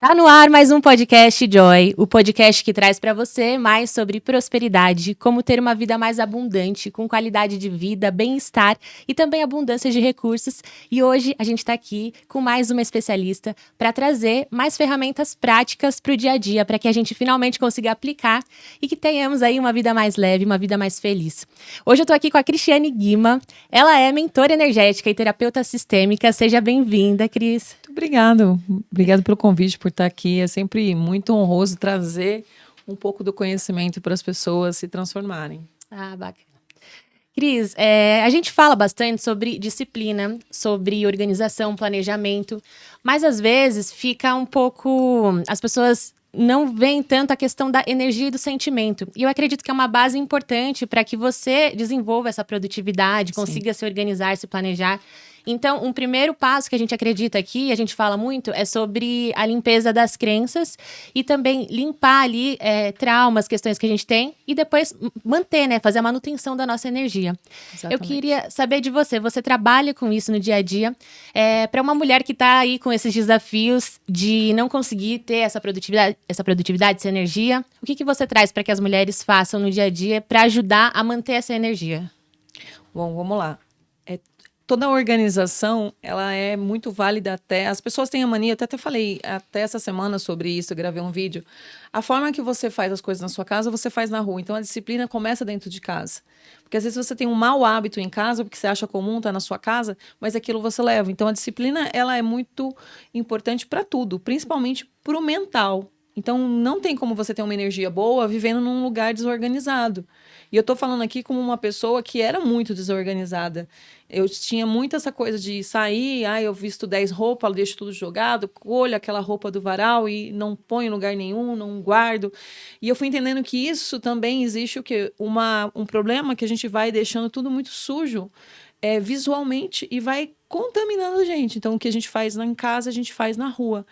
Tá no ar mais um podcast Joy, o podcast que traz para você mais sobre prosperidade, como ter uma vida mais abundante, com qualidade de vida, bem-estar e também abundância de recursos. E hoje a gente está aqui com mais uma especialista para trazer mais ferramentas práticas para o dia a dia, para que a gente finalmente consiga aplicar e que tenhamos aí uma vida mais leve, uma vida mais feliz. Hoje eu tô aqui com a Cristiane Guima. Ela é mentora energética e terapeuta sistêmica. Seja bem-vinda, Cris. Obrigado. Obrigado pelo convite, por estar aqui. É sempre muito honroso trazer um pouco do conhecimento para as pessoas se transformarem. Ah, bacana. Cris, a gente fala bastante sobre disciplina, sobre organização, planejamento, mas às vezes fica um pouco... As pessoas não veem tanto a questão da energia e do sentimento. E eu acredito que é uma base importante para que você desenvolva essa produtividade, consiga se organizar, se planejar. Então, um primeiro passo que a gente acredita aqui, a gente fala muito, é sobre a limpeza das crenças e também limpar ali traumas, questões que a gente tem e depois manter, né? Fazer a manutenção da nossa energia. Exatamente. Eu queria saber de você, você trabalha com isso no dia a dia. Para uma mulher que está aí com esses desafios de não conseguir ter essa produtividade, essa energia, o que você traz para que as mulheres façam no dia a dia para ajudar a manter essa energia? Bom, vamos lá. Toda a organização, ela é muito válida até... As pessoas têm a mania, até falei até essa semana sobre isso, eu gravei um vídeo. A forma que você faz as coisas na sua casa, você faz na rua. Então, a disciplina começa dentro de casa. Porque, às vezes, você tem um mau hábito em casa, porque você acha comum, tá na sua casa, mas aquilo você leva. Então, a disciplina, ela é muito importante para tudo, principalmente para o mental. Então, não tem como você ter uma energia boa vivendo num lugar desorganizado. E eu tô falando aqui como uma pessoa que era muito desorganizada. Eu tinha muito essa coisa de sair, eu visto 10 roupas, eu deixo tudo jogado, colho aquela roupa do varal e não ponho em lugar nenhum, não guardo. E eu fui entendendo que isso também existe o quê? Um problema que a gente vai deixando tudo muito sujo visualmente e vai contaminando a gente. Então, o que a gente faz em casa, a gente faz na rua.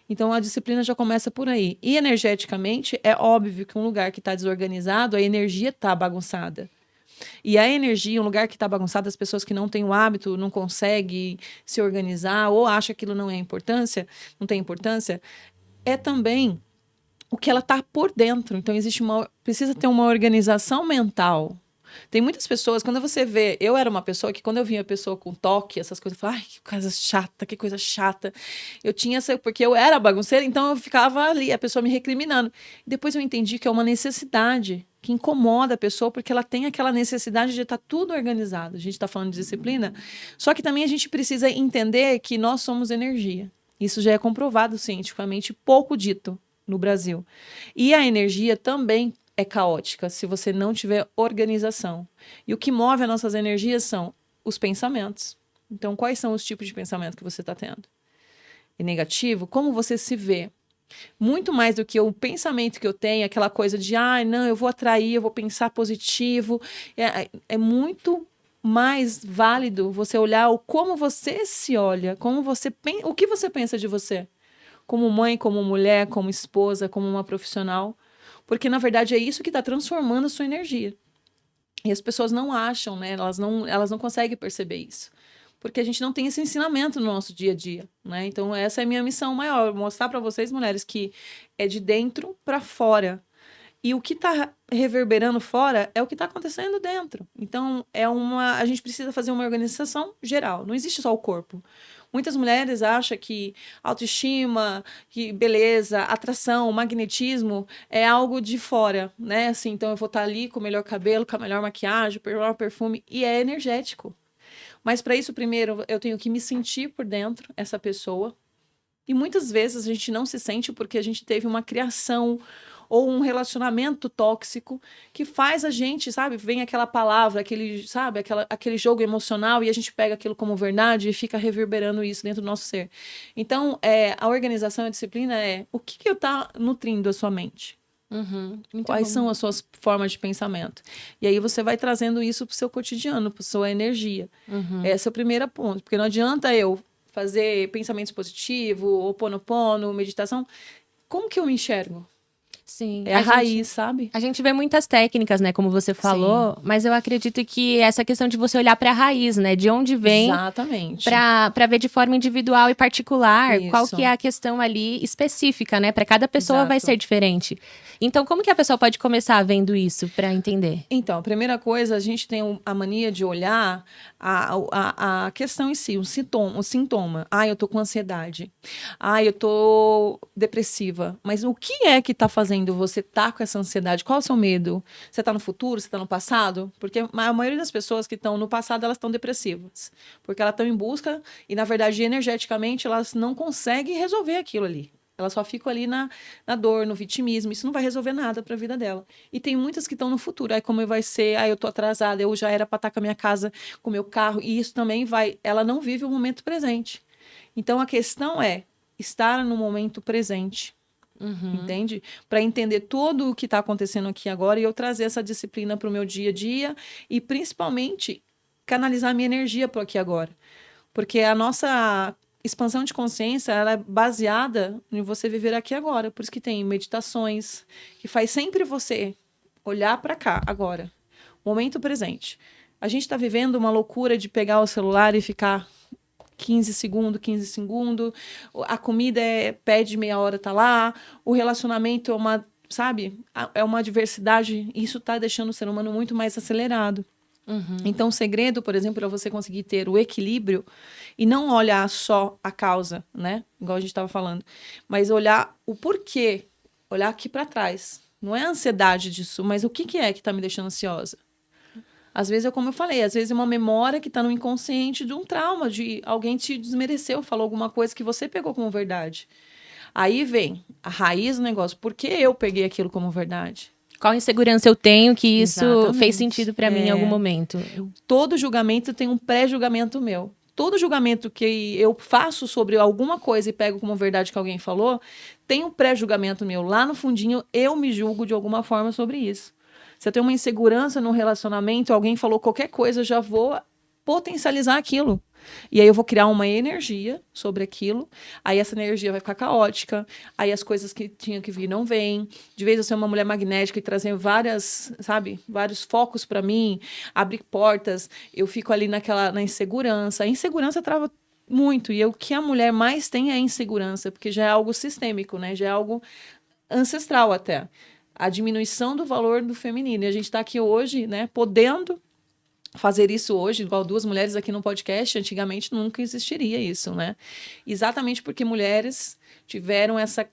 Então, a disciplina já começa por aí. E, energeticamente, é óbvio que um lugar que está desorganizado, a energia está bagunçada. E a energia, um lugar que está bagunçado, as pessoas que não têm o hábito, não conseguem se organizar ou acham que aquilo não não tem importância, é também o que ela está por dentro. Então, precisa ter uma organização mental. Tem muitas pessoas, quando você vê... Eu era uma pessoa que, quando eu via a pessoa com toque, essas coisas, eu falava, que coisa chata. Eu tinha essa... Porque eu era bagunceira, então eu ficava ali, a pessoa me recriminando. Depois eu entendi que é uma necessidade que incomoda a pessoa, porque ela tem aquela necessidade de estar tudo organizado. A gente está falando de disciplina. Só que também a gente precisa entender que nós somos energia. Isso já é comprovado cientificamente, pouco dito no Brasil. E a energia também é caótica se você não tiver organização. E o que move as nossas energias são os pensamentos. Então, quais são os tipos de pensamento que você está tendo? E negativo, como você se vê? Muito mais do que o pensamento que eu tenho, aquela coisa de, não, eu vou atrair, eu vou pensar positivo. É muito mais válido você olhar como você se olha, o que você pensa de você. Como mãe, como mulher, como esposa, como uma profissional. Porque, na verdade, é isso que está transformando a sua energia. E as pessoas não acham, né? Elas não conseguem perceber isso. Porque a gente não tem esse ensinamento no nosso dia a dia, né? Então, essa é a minha missão maior. Mostrar para vocês, mulheres, que é de dentro para fora. E o que está reverberando fora é o que está acontecendo dentro. Então, a gente precisa fazer uma organização geral. Não existe só o corpo. Muitas mulheres acham que autoestima, que beleza, atração, magnetismo é algo de fora, né? Assim, então eu vou estar ali com o melhor cabelo, com a melhor maquiagem, com o melhor perfume, e é energético. Mas para isso, primeiro, eu tenho que me sentir por dentro, essa pessoa. E muitas vezes a gente não se sente porque a gente teve uma criação ou um relacionamento tóxico que faz a gente, sabe, vem aquela palavra, aquele jogo emocional e a gente pega aquilo como verdade e fica reverberando isso dentro do nosso ser. Então, a organização e a disciplina o que está nutrindo a sua mente? Quais são as suas formas de pensamento? E aí você vai trazendo isso para o seu cotidiano, para a sua energia. Esse é o primeiro ponto, porque não adianta eu fazer pensamentos positivos, Ho'oponopono, meditação. Como que eu me enxergo? Sim. É a raiz, sabe? A gente vê muitas técnicas, né, como você falou, mas eu acredito que essa questão de você olhar para a raiz, né, de onde vem, exatamente, para ver de forma individual e particular qual que isso, é a questão ali específica, né? Para cada pessoa vai exato. ser diferente. Então, como que a pessoa pode começar vendo isso para entender? Então, a primeira coisa, a gente tem a mania de olhar a questão em si, o sintoma. Ah, eu tô com ansiedade. Ah, eu tô depressiva. Mas o que é que tá fazendo você tá com essa ansiedade? Qual é o seu medo? Você tá no futuro? Você tá no passado? Porque a maioria das pessoas que estão no passado, elas estão depressivas. Porque elas estão em busca e, na verdade, energeticamente, elas não conseguem resolver aquilo ali. Elas só ficam ali na dor, no vitimismo. Isso não vai resolver nada para a vida dela. E tem muitas que estão no futuro. Aí como vai ser? Aí eu tô atrasada, eu já era para estar com a minha casa, com o meu carro. E isso também vai... Ela não vive o momento presente. Então a questão é estar no momento presente. Entende? Para entender tudo o que está acontecendo aqui agora e eu trazer essa disciplina para o meu dia a dia e principalmente canalizar minha energia para aqui agora. Porque a nossa expansão de consciência, ela é baseada em você viver aqui agora. Por isso que tem meditações, que faz sempre você olhar para cá, agora. Momento presente. A gente está vivendo uma loucura de pegar o celular e ficar 15 segundos. A comida pede meia hora, tá lá. O relacionamento é uma, sabe? É uma diversidade. Isso está deixando o ser humano muito mais acelerado. Então, o segredo, por exemplo, para você conseguir ter o equilíbrio e não olhar só a causa, né? Igual a gente estava falando, mas olhar o porquê, olhar aqui para trás. Não é a ansiedade disso, mas o que é que está me deixando ansiosa? Às vezes, como eu falei, às vezes é uma memória que está no inconsciente de um trauma, de alguém te desmereceu, falou alguma coisa que você pegou como verdade. Aí vem a raiz do negócio. Por que eu peguei aquilo como verdade? Qual insegurança eu tenho que isso Exatamente. fez sentido para mim em algum momento? Todo julgamento tem um pré-julgamento meu. Todo julgamento que eu faço sobre alguma coisa e pego como verdade que alguém falou, tem um pré-julgamento meu. Lá no fundinho, eu me julgo de alguma forma sobre isso. Se eu tenho uma insegurança no relacionamento, alguém falou qualquer coisa, eu já vou potencializar aquilo. E aí eu vou criar uma energia sobre aquilo, aí essa energia vai ficar caótica, aí as coisas que tinham que vir não vêm. De vez eu ser uma mulher magnética e trazer vários focos para mim, abrir portas, eu fico ali na insegurança. A insegurança trava muito, e o que a mulher mais tem é a insegurança, porque já é algo sistêmico, né? Já é algo ancestral até. A diminuição do valor do feminino. E a gente está aqui hoje, né, podendo fazer isso hoje, igual duas mulheres aqui no podcast, antigamente nunca existiria isso, né? Exatamente porque mulheres tiveram essa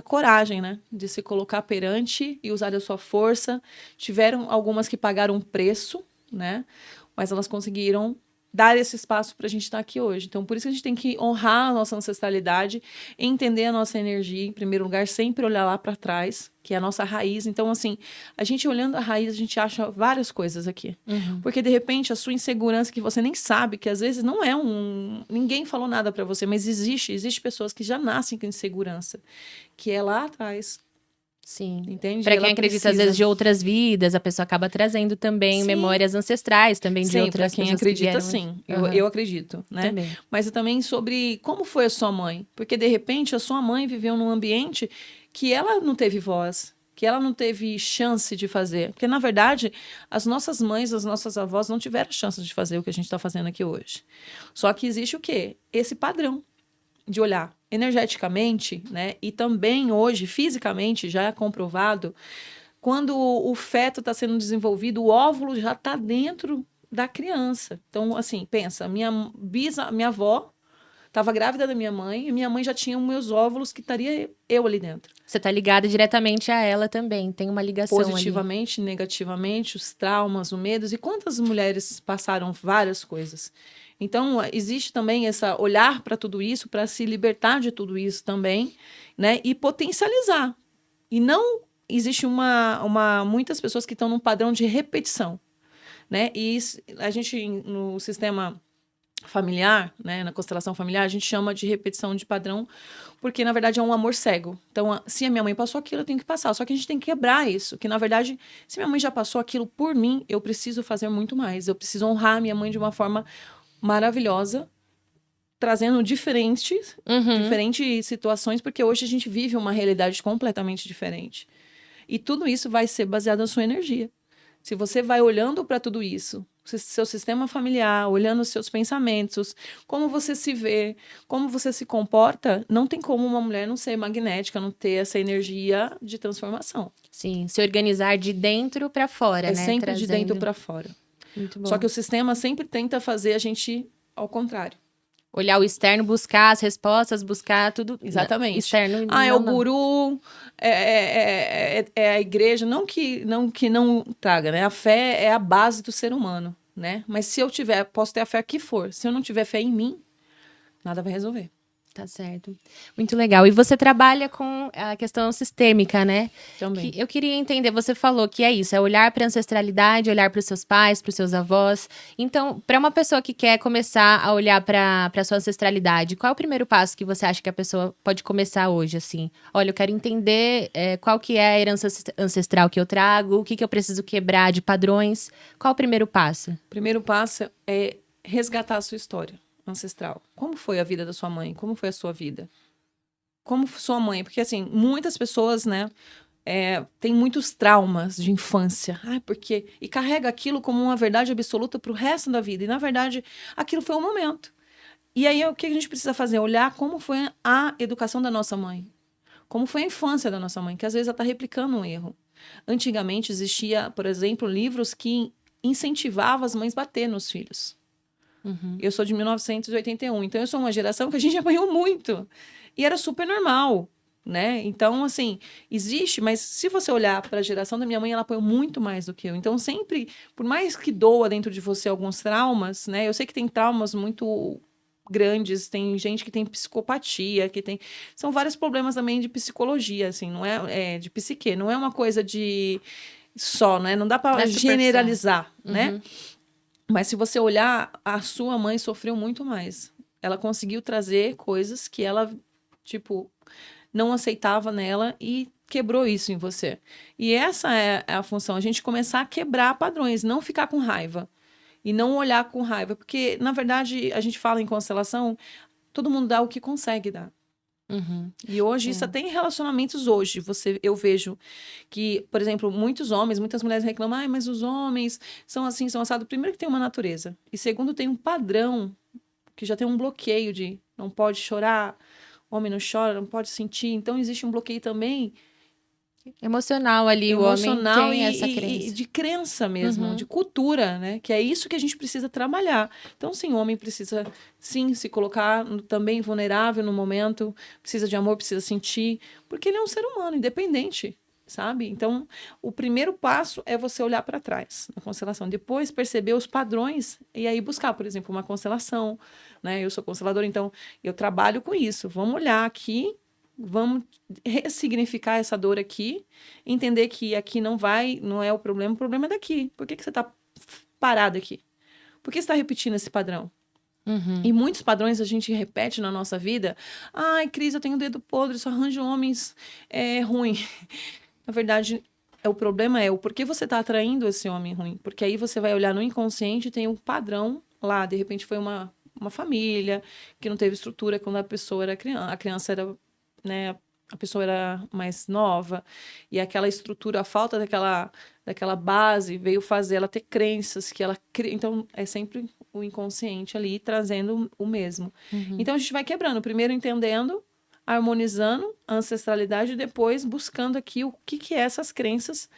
coragem, né? De se colocar perante e usar a sua força. Tiveram algumas que pagaram um preço, né? Mas elas conseguiram dar esse espaço para a gente estar aqui hoje. Então, por isso que a gente tem que honrar a nossa ancestralidade, entender a nossa energia, em primeiro lugar, sempre olhar lá para trás, que é a nossa raiz. Então, assim, a gente olhando a raiz, a gente acha várias coisas aqui. Porque, de repente, a sua insegurança, que você nem sabe, que às vezes não é ninguém falou nada para você, mas existe pessoas que já nascem com insegurança, que é lá atrás. Sim. Entende? Para quem acredita, às vezes, de outras vidas, a pessoa acaba trazendo também memórias ancestrais também de outras pessoas. Quem acredita, sim. Eu acredito, né? Também. Mas também sobre como foi a sua mãe. Porque, de repente, a sua mãe viveu num ambiente que ela não teve voz, que ela não teve chance de fazer. Porque, na verdade, as nossas mães, as nossas avós não tiveram chance de fazer o que a gente está fazendo aqui hoje. Só que existe o quê? Esse padrão de olhar energeticamente, né? E também hoje, fisicamente, já é comprovado, quando o feto está sendo desenvolvido, o óvulo já está dentro da criança. Então, assim, pensa, minha avó estava grávida da minha mãe, e minha mãe já tinha os meus óvulos que estaria eu ali dentro. Você está ligada diretamente a ela também, tem uma ligação positivamente, ali. Negativamente, os traumas, os medos, e quantas mulheres passaram várias coisas. Então, existe também essa olhar para tudo isso, para se libertar de tudo isso também, né? E potencializar. E não existe muitas pessoas que estão num padrão de repetição, né? E a gente, no sistema familiar, né, na constelação familiar, a gente chama de repetição de padrão, porque, na verdade, é um amor cego. Então, se a minha mãe passou aquilo, eu tenho que passar. Só que a gente tem que quebrar isso, que, na verdade, se minha mãe já passou aquilo por mim, eu preciso fazer muito mais. Eu preciso honrar a minha mãe de uma forma maravilhosa, trazendo diferentes situações, porque hoje a gente vive uma realidade completamente diferente. E tudo isso vai ser baseado na sua energia. Se você vai olhando para tudo isso, seu sistema familiar, olhando os seus pensamentos, como você se vê, como você se comporta, não tem como uma mulher não ser magnética, não ter essa energia de transformação. Sim, se organizar de dentro para fora, né? É sempre Trazendo... de dentro para fora. Muito bom. Só que o sistema sempre tenta fazer a gente ao contrário. Olhar o externo, buscar as respostas, buscar tudo Exatamente. externo. É o guru, é a igreja, não que não traga, né? A fé é a base do ser humano, né? Mas se eu tiver, posso ter a fé que for. Se eu não tiver fé em mim, nada vai resolver. Tá certo. Muito legal. E você trabalha com a questão sistêmica, né? Também. Eu queria entender, você falou que é isso, é olhar para a ancestralidade, olhar para os seus pais, para os seus avós. Então, para uma pessoa que quer começar a olhar para a sua ancestralidade, qual é o primeiro passo que você acha que a pessoa pode começar hoje, assim? Olha, eu quero entender qual que é a herança ancestral que eu trago, o que eu preciso quebrar de padrões. Qual é o primeiro passo? O primeiro passo é resgatar a sua história ancestral. Como foi a vida da sua mãe? Como foi a sua vida? Como sua mãe? Porque, assim, muitas pessoas, né, têm muitos traumas de infância. Porque... E carrega aquilo como uma verdade absoluta para o resto da vida. E, na verdade, aquilo foi um momento. E aí, o que a gente precisa fazer? Olhar como foi a educação da nossa mãe. Como foi a infância da nossa mãe, que às vezes ela está replicando um erro. Antigamente existia, por exemplo, livros que incentivavam as mães a bater nos filhos. Eu sou de 1981, então eu sou uma geração que a gente apanhou muito. E era super normal, né? Então, assim, existe, mas se você olhar para a geração da minha mãe, ela apanhou muito mais do que eu. Então, sempre, por mais que doa dentro de você alguns traumas, né? Eu sei que tem traumas muito grandes, tem gente que tem psicopatia, que tem... São vários problemas também de psicologia, assim, não de psique, não é uma coisa de só, né? Não dá para generalizar, né? Mas se você olhar, a sua mãe sofreu muito mais. Ela conseguiu trazer coisas que ela, tipo, não aceitava nela e quebrou isso em você. E essa é a função, a gente começar a quebrar padrões, não ficar com raiva. E não olhar com raiva. Porque, na verdade, a gente fala em constelação, todo mundo dá o que consegue dar. E hoje, isso até em relacionamentos hoje, eu vejo que, por exemplo, muitos homens, muitas mulheres reclamam, mas os homens são assim, são assados. Primeiro que tem uma natureza. E segundo, tem um padrão, que já tem um bloqueio de não pode chorar, homem não chora, não pode sentir. Então, existe um bloqueio também emocional ali, o homem tem essa crença. E de crença mesmo, de cultura, né? Que é isso que a gente precisa trabalhar. Então, sim, o homem precisa, sim, se colocar também vulnerável no momento, precisa de amor, precisa sentir, porque ele é um ser humano, independente, sabe? Então, o primeiro passo é você olhar para trás na constelação, depois perceber os padrões e aí buscar, por exemplo, uma constelação, né? Eu sou consteladora, então eu trabalho com isso. Vamos olhar aqui, vamos ressignificar essa dor aqui, entender que aqui não é o problema é daqui. Por que você está parado aqui? Por que você está repetindo esse padrão? E muitos padrões a gente repete na nossa vida. Ai, Cris, eu tenho o dedo podre, só arranjo homens ruim. Na verdade, o problema é o porquê você está atraindo esse homem ruim. Porque aí você vai olhar no inconsciente e tem um padrão lá. De repente foi uma família que não teve estrutura quando a pessoa era criança. A criança era... né, a pessoa era mais nova e aquela estrutura, a falta daquela base veio fazer ela ter crenças que ela então é sempre o inconsciente ali trazendo o mesmo. Então a gente vai quebrando, primeiro entendendo, harmonizando a ancestralidade e depois buscando aqui o que é essas crenças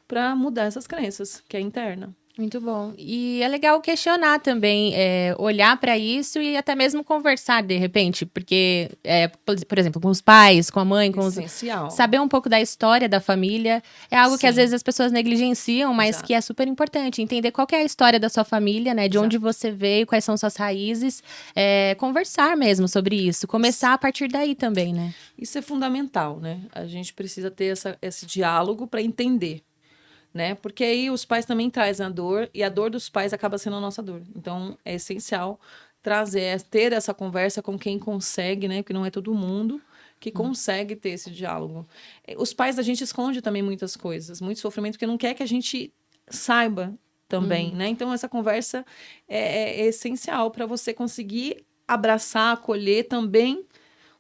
para mudar essas crenças, que é interna. Muito bom. E é legal questionar também, olhar para isso e até mesmo conversar de repente, porque, por exemplo, com os pais, com a mãe, com Essencial. saber um pouco da história da família é algo Sim. que às vezes as pessoas negligenciam, mas Exato. que é super importante. Entender qual que é a história da sua família, né? De Exato. onde você veio, quais são suas raízes, conversar mesmo sobre isso, começar a partir daí também, né? Isso é fundamental, né? A gente precisa ter esse diálogo para entender. Né? Porque aí os pais também trazem a dor e a dor dos pais acaba sendo a nossa dor. Então, é essencial ter essa conversa com quem consegue, né? Porque não é todo mundo que consegue ter esse diálogo. Os pais da gente esconde também muitas coisas, muito sofrimento, porque não quer que a gente saiba também, né? Então, essa conversa é essencial para você conseguir abraçar, acolher também,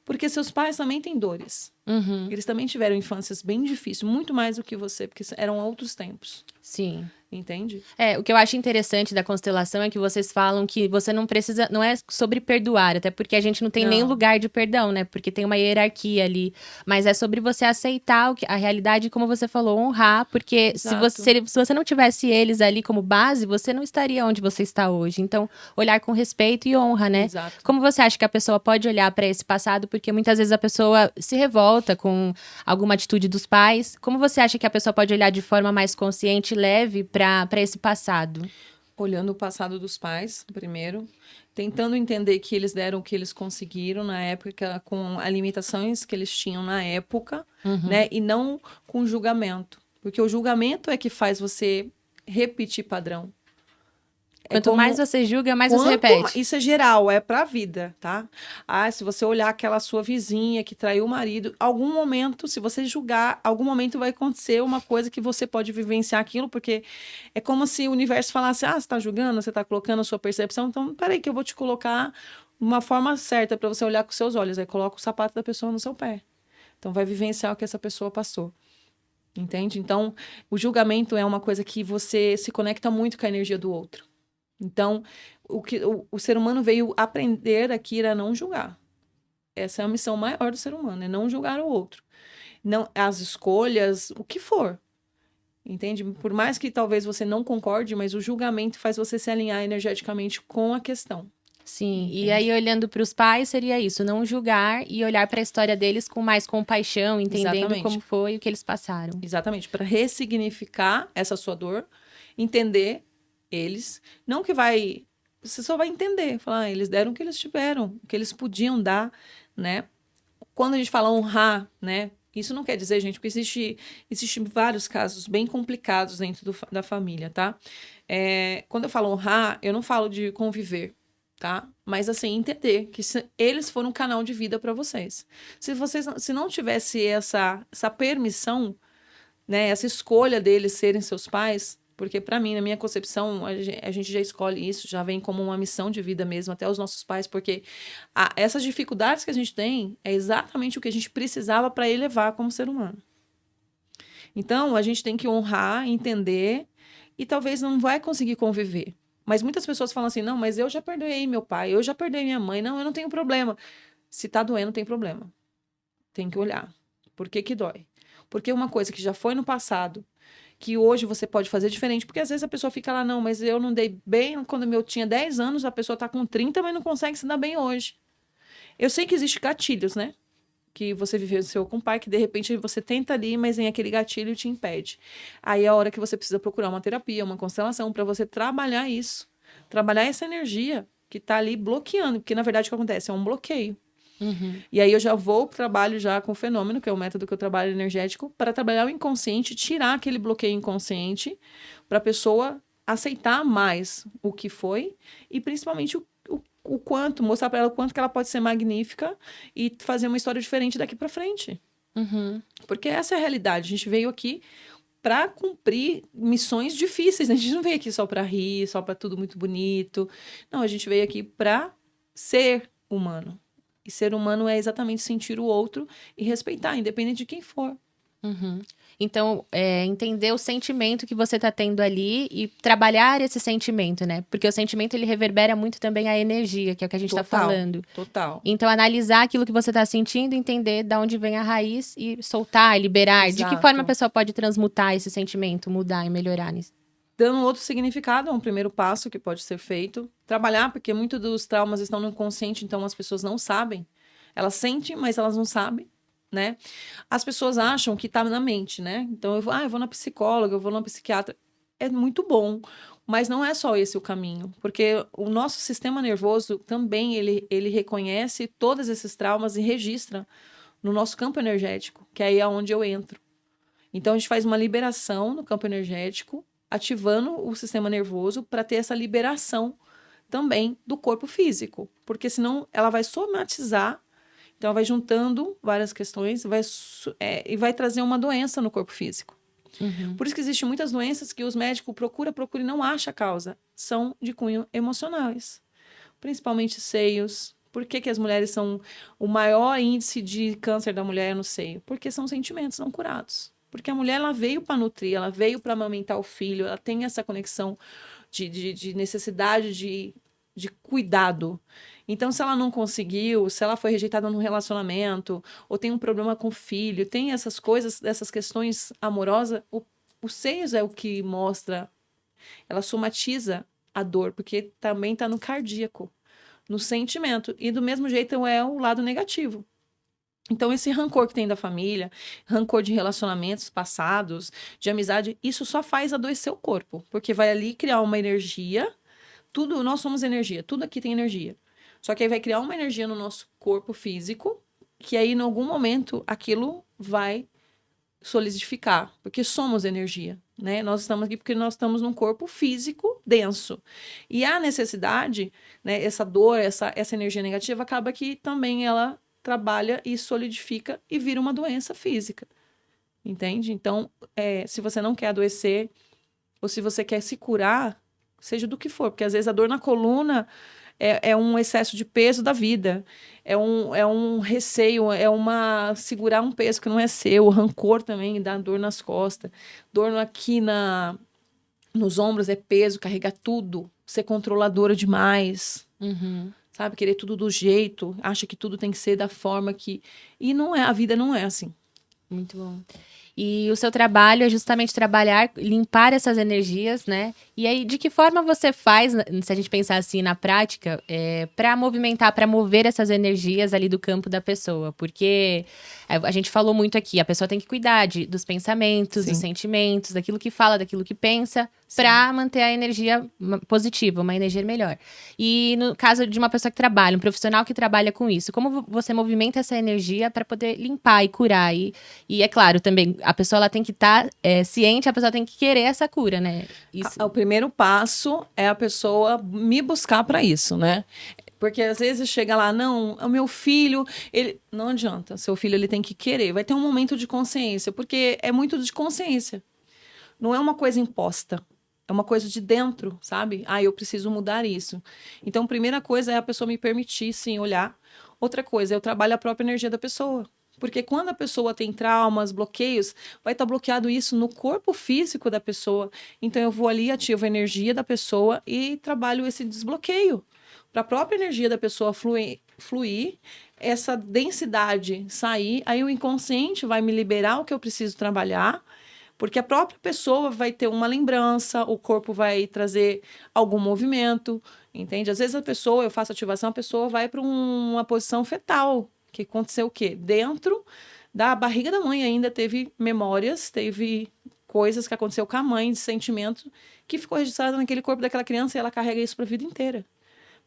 porque seus pais também têm dores. Eles também tiveram infâncias bem difíceis, muito mais do que você, porque eram outros tempos. Sim. Entende? O que eu acho interessante da constelação é que vocês falam que você não precisa, não é sobre perdoar, até porque a gente não tem nem lugar de perdão, né? Porque tem uma hierarquia ali, mas é sobre você aceitar a realidade, como você falou, honrar, porque se você não tivesse eles ali como base, você não estaria onde você está hoje. Então, olhar com respeito e honra, né? Exato. Como você acha que a pessoa pode olhar para esse passado? Porque muitas vezes a pessoa se revolta com alguma atitude dos pais. Como você acha que a pessoa pode olhar de forma mais consciente e leve para esse passado? Olhando o passado dos pais, primeiro, tentando entender que eles deram o que eles conseguiram na época, com as limitações que eles tinham na época, né? E não com julgamento. Porque o julgamento é que faz você repetir padrão. Quanto mais você julga, mais você repete. Isso é geral, é pra vida, tá? Se você olhar aquela sua vizinha que traiu o marido, algum momento, se você julgar, algum momento vai acontecer uma coisa que você pode vivenciar aquilo, porque é como se o universo falasse, você tá julgando, você tá colocando a sua percepção, então peraí que eu vou te colocar uma forma certa para você olhar com seus olhos. Aí coloca o sapato da pessoa no seu pé. Então vai vivenciar o que essa pessoa passou. Entende? Então, o julgamento é uma coisa que você se conecta muito com a energia do outro. Então, o ser humano veio aprender aqui a não julgar. Essa é a missão maior do ser humano, é não julgar o outro. Não, as escolhas, o que for. Entende? Por mais que talvez você não concorde, mas o julgamento faz você se alinhar energeticamente com a questão. Sim, entende? E aí olhando para os pais seria isso, não julgar e olhar para a história deles com mais compaixão, entendendo como foi o que eles passaram. Exatamente, para ressignificar essa sua dor, entender eles, não que vai, você só vai entender, falar, eles deram o que eles tiveram, o que eles podiam dar, né? Quando a gente fala honrar, né? Isso não quer dizer, gente, porque existe vários casos bem complicados dentro da família, tá? Quando eu falo honrar, eu não falo de conviver, tá? Mas assim, entender que eles foram um canal de vida para vocês. Se não tivesse essa permissão, né, essa escolha deles serem seus pais, porque para mim, na minha concepção, a gente já escolhe isso, já vem como uma missão de vida mesmo, até os nossos pais, porque essas dificuldades que a gente tem é exatamente o que a gente precisava para elevar como ser humano. Então, a gente tem que honrar, entender, e talvez não vai conseguir conviver. Mas muitas pessoas falam assim, não, mas eu já perdoei meu pai, eu já perdoei minha mãe, não, eu não tenho problema. Se tá doendo, tem problema. Tem que olhar. Por que que dói? Porque uma coisa que já foi no passado, que hoje você pode fazer diferente, porque às vezes a pessoa fica lá, não, mas eu não dei bem quando eu tinha 10 anos, a pessoa tá com 30, mas não consegue se dar bem hoje. Eu sei que existem gatilhos, né? Que você vivenciou com o pai, que de repente você tenta ali, mas em aquele gatilho te impede. Aí é a hora que você precisa procurar uma terapia, uma constelação, para você trabalhar isso. Trabalhar essa energia que tá ali bloqueando, porque na verdade o que acontece é um bloqueio. E aí eu já vou pro trabalho já com o fenômeno, que é o método que eu trabalho energético, para trabalhar o inconsciente, tirar aquele bloqueio inconsciente, para a pessoa aceitar mais o que foi e principalmente o quanto, mostrar para ela o quanto que ela pode ser magnífica e fazer uma história diferente daqui para frente. Porque essa é a realidade. A gente veio aqui para cumprir missões difíceis. A gente não veio aqui só para rir, só para tudo muito bonito. Não, a gente veio aqui para ser humano. E ser humano é exatamente sentir o outro e respeitar, independente de quem for. Então, entender o sentimento que você tá tendo ali e trabalhar esse sentimento, né? Porque o sentimento, ele reverbera muito também a energia, que é o que a gente tá falando. Total. Então, analisar aquilo que você tá sentindo, entender de onde vem a raiz e soltar, liberar. Exato. De que forma a pessoa pode transmutar esse sentimento, mudar e melhorar nisso? Dando outro significado, é um primeiro passo que pode ser feito. Trabalhar, porque muitos dos traumas estão no inconsciente, então as pessoas não sabem. Elas sentem, mas elas não sabem, né? As pessoas acham que tá na mente, né? Então, eu vou na psicóloga, eu vou na psiquiatra. É muito bom, mas não é só esse o caminho. Porque o nosso sistema nervoso também, ele reconhece todos esses traumas e registra no nosso campo energético, que aí é onde eu entro. Então, a gente faz uma liberação no campo energético, ativando o sistema nervoso para ter essa liberação também do corpo físico. Porque senão ela vai somatizar, então ela vai juntando várias questões e vai trazer uma doença no corpo físico. Por isso que existem muitas doenças que os médicos procuram e não acham a causa. São de cunho emocionais. Principalmente seios, Por que que as mulheres são o maior índice de câncer da mulher no seio? Porque são sentimentos não curados. Porque a mulher, ela veio para nutrir, ela veio para amamentar o filho, ela tem essa conexão de necessidade de cuidado. Então, se ela não conseguiu, se ela foi rejeitada num relacionamento, ou tem um problema com o filho, tem essas coisas, essas questões amorosas, o seios é o que mostra, ela somatiza a dor, porque também está no cardíaco, no sentimento. E do mesmo jeito é o lado negativo. Então, esse rancor que tem da família, rancor de relacionamentos passados, de amizade, isso só faz adoecer o corpo, porque vai ali criar uma energia. Tudo, nós somos energia, tudo aqui tem energia. Só que aí vai criar uma energia no nosso corpo físico, que aí, em algum momento, aquilo vai solidificar, porque somos energia, né? Nós estamos aqui porque nós estamos num corpo físico denso. E a necessidade, né, essa dor, essa energia negativa, acaba que também ela trabalha e solidifica e vira uma doença física. Entende? Então, se você não quer adoecer, ou se você quer se curar, seja do que for, porque às vezes a dor na coluna é um excesso de peso da vida, é um receio, segurar um peso que não é seu, o rancor também dá dor nas costas, dor aqui nos ombros é peso, carregar tudo, ser controladora demais, sabe, querer tudo do jeito, acha que tudo tem que ser da forma que... E não é, a vida não é assim. Muito bom. E o seu trabalho é justamente trabalhar, limpar essas energias, né? E aí, de que forma você faz, se a gente pensar assim na prática, para movimentar, para mover essas energias ali do campo da pessoa? Porque a gente falou muito aqui, a pessoa tem que cuidar dos pensamentos, Sim. dos sentimentos, daquilo que fala, daquilo que pensa, para manter a energia positiva, uma energia melhor. E no caso de uma pessoa que trabalha, um profissional que trabalha com isso, como você movimenta essa energia para poder limpar e curar? E é claro, também, a pessoa ela tem que estar ciente, a pessoa tem que querer essa cura, né? Isso. O primeiro passo é a pessoa me buscar para isso, né? Porque às vezes chega lá, não, o meu filho, ele... Não adianta, seu filho ele tem que querer. Vai ter um momento de consciência, porque é muito de consciência. Não é uma coisa imposta. É uma coisa de dentro, sabe? Eu preciso mudar isso. Então, a primeira coisa é a pessoa me permitir, sim, olhar. Outra coisa, eu trabalho a própria energia da pessoa. Porque quando a pessoa tem traumas, bloqueios, vai estar bloqueado isso no corpo físico da pessoa. Então, eu vou ali, ativo a energia da pessoa e trabalho esse desbloqueio. Para a própria energia da pessoa fluir, essa densidade sair, aí o inconsciente vai me liberar o que eu preciso trabalhar, porque a própria pessoa vai ter uma lembrança, o corpo vai trazer algum movimento, entende? Às vezes eu faço ativação, a pessoa vai para uma posição fetal, que aconteceu o quê? Dentro da barriga da mãe ainda teve memórias, teve coisas que aconteceu com a mãe, de sentimento, que ficou registrado naquele corpo daquela criança e ela carrega isso para a vida inteira.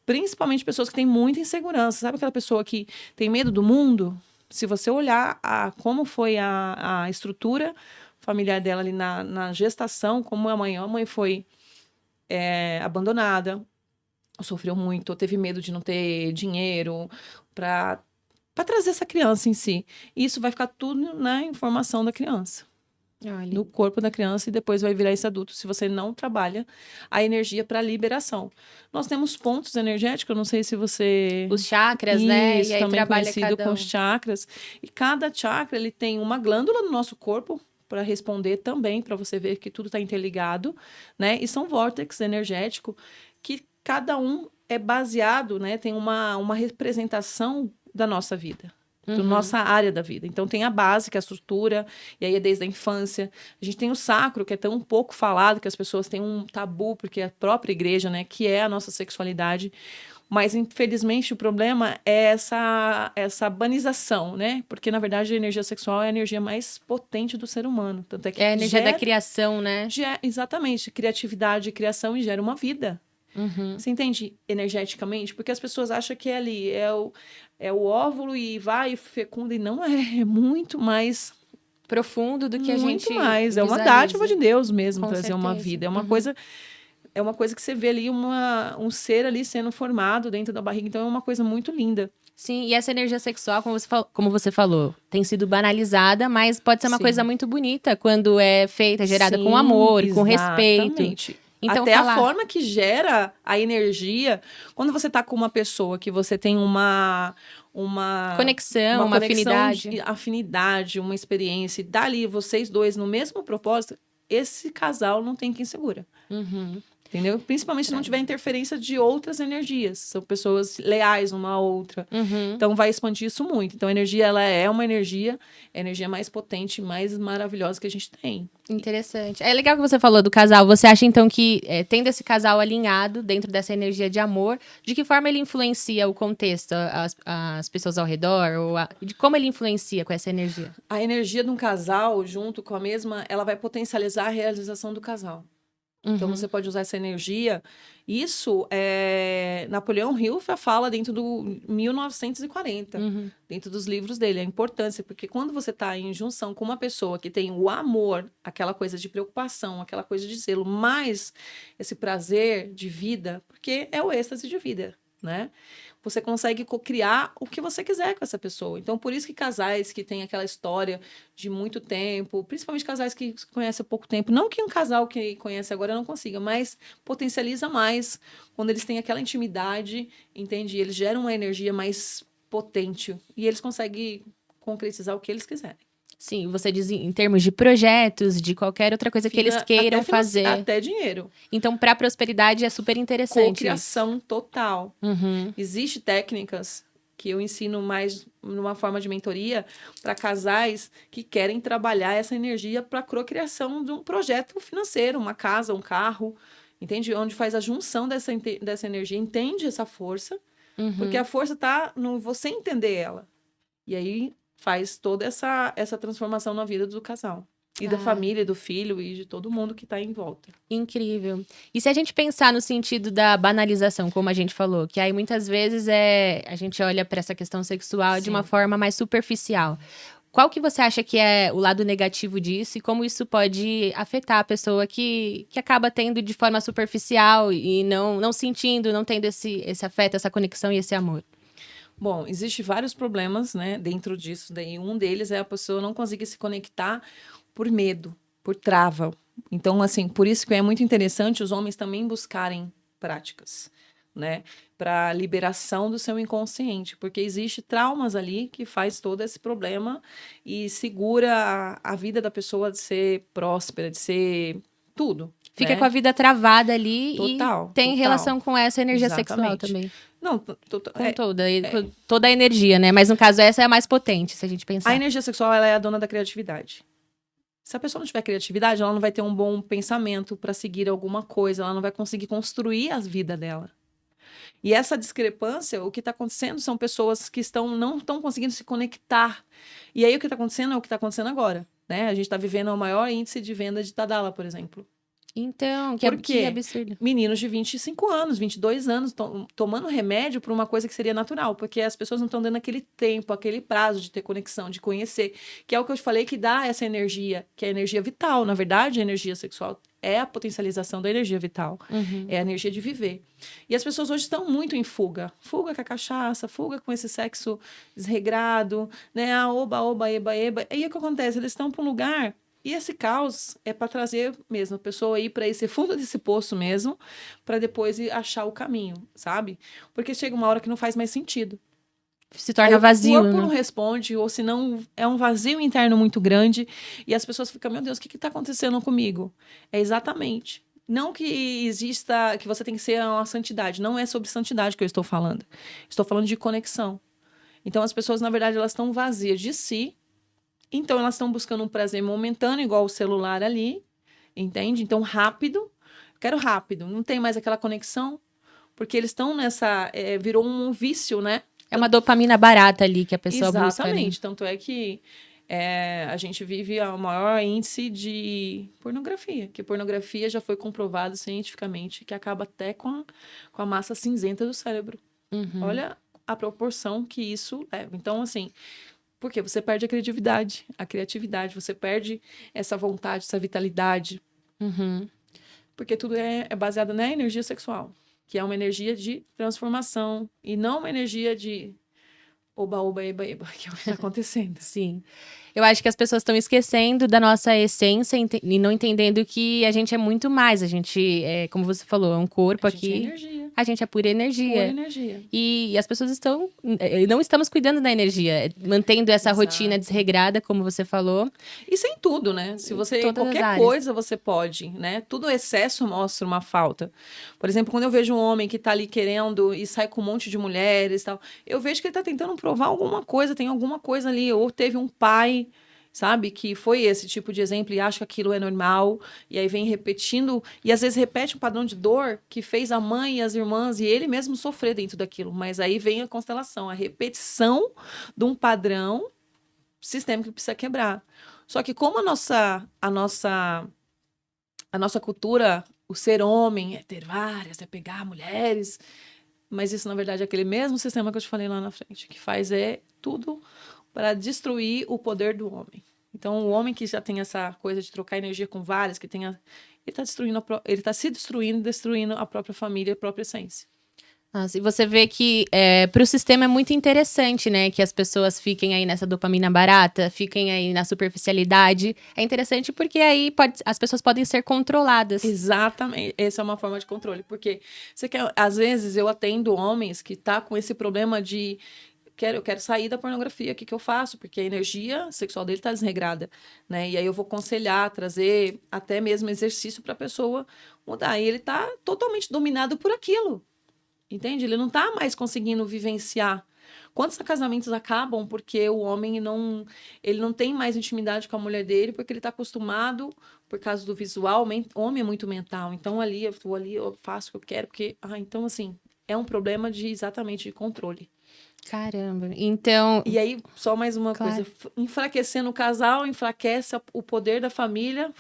Principalmente pessoas que têm muita insegurança. Sabe aquela pessoa que tem medo do mundo? Se você olhar como foi a estrutura familiar dela ali na gestação, como a mãe foi abandonada, sofreu muito, teve medo de não ter dinheiro para trazer essa criança em si. E isso vai ficar tudo na informação da criança. Olha. No corpo da criança e depois vai virar esse adulto, se você não trabalha a energia para liberação. Nós temos pontos energéticos, eu não sei se você... Os chakras, né? Isso, E aí também trabalha conhecido cada com um. os chakras. E cada chakra, ele tem uma glândula no nosso corpo para responder também, para você ver que tudo está interligado, né? E são vórtices energéticos que cada um é baseado, né? Tem uma representação da nossa vida. Da nossa área da vida. Então, tem a base, que é a estrutura, e aí é desde a infância. A gente tem o sacro, que é tão pouco falado, que as pessoas têm um tabu, porque é a própria igreja, né, que é a nossa sexualidade. Mas, infelizmente, o problema é essa banização, né? Porque, na verdade, a energia sexual é a energia mais potente do ser humano. Tanto é que É a energia da criação, né? Exatamente. Criatividade, criação e gera uma vida. Você entende energeticamente? Porque as pessoas acham que é ali, é o óvulo e vai, fecunda, e não é muito mais profundo do que a gente muito mais, é uma visualiza. dádiva de Deus mesmo, Com trazer certeza. uma vida, é uma coisa que você vê ali, um ser ali sendo formado dentro da barriga, então é uma coisa muito linda. Sim, e essa energia sexual, como você falou, tem sido banalizada, mas pode ser uma Sim. coisa muito bonita quando é feita, gerada com amor, com respeito. Então, Até a forma que gera a energia. Quando você tá com uma pessoa que você tem uma conexão, uma afinidade, uma experiência, e dali vocês dois no mesmo propósito, esse casal não tem quem segura. Uhum. Entendeu? Principalmente se não tiver interferência de outras energias. São pessoas leais uma à outra. Uhum. Então, vai expandir isso muito. Então, a energia, ela é uma energia, a energia mais potente, mais maravilhosa que a gente tem. Interessante. É legal que você falou do casal. Você acha, então, que tendo esse casal alinhado dentro dessa energia de amor, de que forma ele influencia o contexto, as pessoas ao redor? De como ele influencia com essa energia? A energia de um casal, junto com a mesma, ela vai potencializar a realização do casal. Então, você pode usar essa energia. Isso, Napoleão Hill fala dentro do 1940, dentro dos livros dele, a importância, porque quando você está em junção com uma pessoa que tem o amor, aquela coisa de preocupação, aquela coisa de zelo, mais esse prazer de vida, porque é o êxtase de vida, né? Você consegue criar o que você quiser com essa pessoa. Então, por isso que casais que têm aquela história de muito tempo, principalmente casais que se conhecem há pouco tempo, não que um casal que conhece agora não consiga, mas potencializa mais quando eles têm aquela intimidade, entende? Eles geram uma energia mais potente e eles conseguem concretizar o que eles quiserem. Sim, você diz em termos de projetos, de qualquer outra coisa que eles queiram fazer. Até dinheiro. Então, para a prosperidade é super interessante. Cocriação total. Existem técnicas que eu ensino mais numa forma de mentoria para casais que querem trabalhar essa energia para a procriação de um projeto financeiro, uma casa, um carro, entende? Onde faz a junção dessa energia, entende essa força, porque a força está no você entender ela. E aí faz toda essa transformação na vida do casal. E da família, do filho e de todo mundo que está em volta. Incrível. E se a gente pensar no sentido da banalização, como a gente falou, que aí muitas vezes a gente olha para essa questão sexual de uma forma mais superficial. Qual que você acha que é o lado negativo disso e como isso pode afetar a pessoa que acaba tendo de forma superficial e não sentindo, não tendo esse afeto, essa conexão e esse amor? Bom, existem vários problemas, né, dentro disso. Daí um deles é a pessoa não conseguir se conectar por medo, por trava. Então, assim, por isso que é muito interessante os homens também buscarem práticas, né, para liberação do seu inconsciente, porque existe traumas ali que faz todo esse problema e segura a vida da pessoa de ser próspera, de ser tudo. Fica com a vida travada ali total, e tem relação com essa energia sexual também. Não, com toda a energia, né? Mas no caso essa é a mais potente, se a gente pensar. A energia sexual, ela é a dona da criatividade. Se a pessoa não tiver criatividade, ela não vai ter um bom pensamento para seguir alguma coisa, ela não vai conseguir construir a vida dela. E essa discrepância, o que está acontecendo são pessoas que não estão conseguindo se conectar. E aí o que está acontecendo é o que está acontecendo agora, né? A gente está vivendo o maior índice de venda de Tadala, por exemplo. Então, que absurdo. Meninos de 25 anos, 22 anos, tomando remédio por uma coisa que seria natural, porque as pessoas não estão dando aquele tempo, aquele prazo de ter conexão, de conhecer, que é o que eu te falei que dá essa energia, que é a energia vital. Na verdade, a energia sexual é a potencialização da energia vital, é a energia de viver. E as pessoas hoje estão muito em fuga. Fuga com a cachaça, fuga com esse sexo desregrado, né? Ah, oba, oba, eba, eba. E aí o que acontece? Eles estão para um lugar... E esse caos é para trazer mesmo a pessoa ir para esse fundo desse poço mesmo, para depois ir achar o caminho, sabe? Porque chega uma hora que não faz mais sentido. Se torna vazio. O corpo não responde, ou senão é um vazio interno muito grande, e as pessoas ficam, meu Deus, o que está acontecendo comigo? É exatamente. Não que exista, que você tem que ser uma santidade. Não é sobre santidade que eu estou falando. Estou falando de conexão. Então, as pessoas, na verdade, elas estão vazias de si. Então, elas estão buscando um prazer momentâneo, igual o celular ali, entende? Então, rápido. Quero rápido. Não tem mais aquela conexão, porque eles estão nessa... virou um vício, né? É uma dopamina barata ali que a pessoa busca. Exatamente. Tanto é que a gente vive o maior índice de pornografia. Que pornografia já foi comprovado cientificamente que acaba até com a massa cinzenta do cérebro. Olha a proporção que isso leva. Então, assim... Porque você perde a criatividade, você perde essa vontade, essa vitalidade. Porque tudo é baseado na energia sexual, que é uma energia de transformação e não uma energia de Oba, oba, eba, eba, que é o que tá acontecendo. Sim. Eu acho que as pessoas estão esquecendo da nossa essência e não entendendo que a gente é muito mais. A gente, como você falou, é um corpo A gente é aqui. energia. A gente é pura energia. Pura energia. E as pessoas não estamos cuidando da energia, mantendo essa Exato. rotina desregrada, como você falou. Isso em tudo, né? Se você, Todas as qualquer áreas. coisa você pode, né? Tudo excesso mostra uma falta. Por exemplo, quando eu vejo um homem que tá ali querendo e sai com um monte de mulheres e tal, eu vejo que ele tá tentando provar alguma coisa, tem alguma coisa ali, ou teve um pai, sabe, que foi esse tipo de exemplo e acha que aquilo é normal, e aí vem repetindo, e às vezes repete um padrão de dor que fez a mãe e as irmãs e ele mesmo sofrer dentro daquilo. Mas aí vem a constelação, a repetição de um padrão sistêmico que precisa quebrar. Só que como a nossa cultura, o ser homem é ter várias, é pegar mulheres, mas isso na verdade é aquele mesmo sistema que eu te falei lá na frente, que faz tudo para destruir o poder do homem. Então o homem que já tem essa coisa de trocar energia com várias, que tenha, ele está destruindo, ele está se destruindo, destruindo a própria família, a própria essência. Nossa, e você vê que para o sistema é muito interessante, né? Que as pessoas fiquem aí nessa dopamina barata, fiquem aí na superficialidade. É interessante porque aí as pessoas podem ser controladas. Exatamente. Essa é uma forma de controle. Porque às vezes eu atendo homens que tá com esse problema de eu quero sair da pornografia, o que eu faço? Porque a energia sexual dele tá desregrada, né? E aí eu vou aconselhar, trazer até mesmo exercício para a pessoa mudar. E ele tá totalmente dominado por aquilo. Entende? Ele não tá mais conseguindo vivenciar. Quantos casamentos acabam porque o homem ele não tem mais intimidade com a mulher dele, porque ele está acostumado, por causa do visual, o homem é muito mental. Então, ali, eu faço o que eu quero, porque... então, assim, é um problema exatamente de controle. Caramba, então... E aí, só mais uma coisa. Enfraquecendo o casal, enfraquece o poder da família,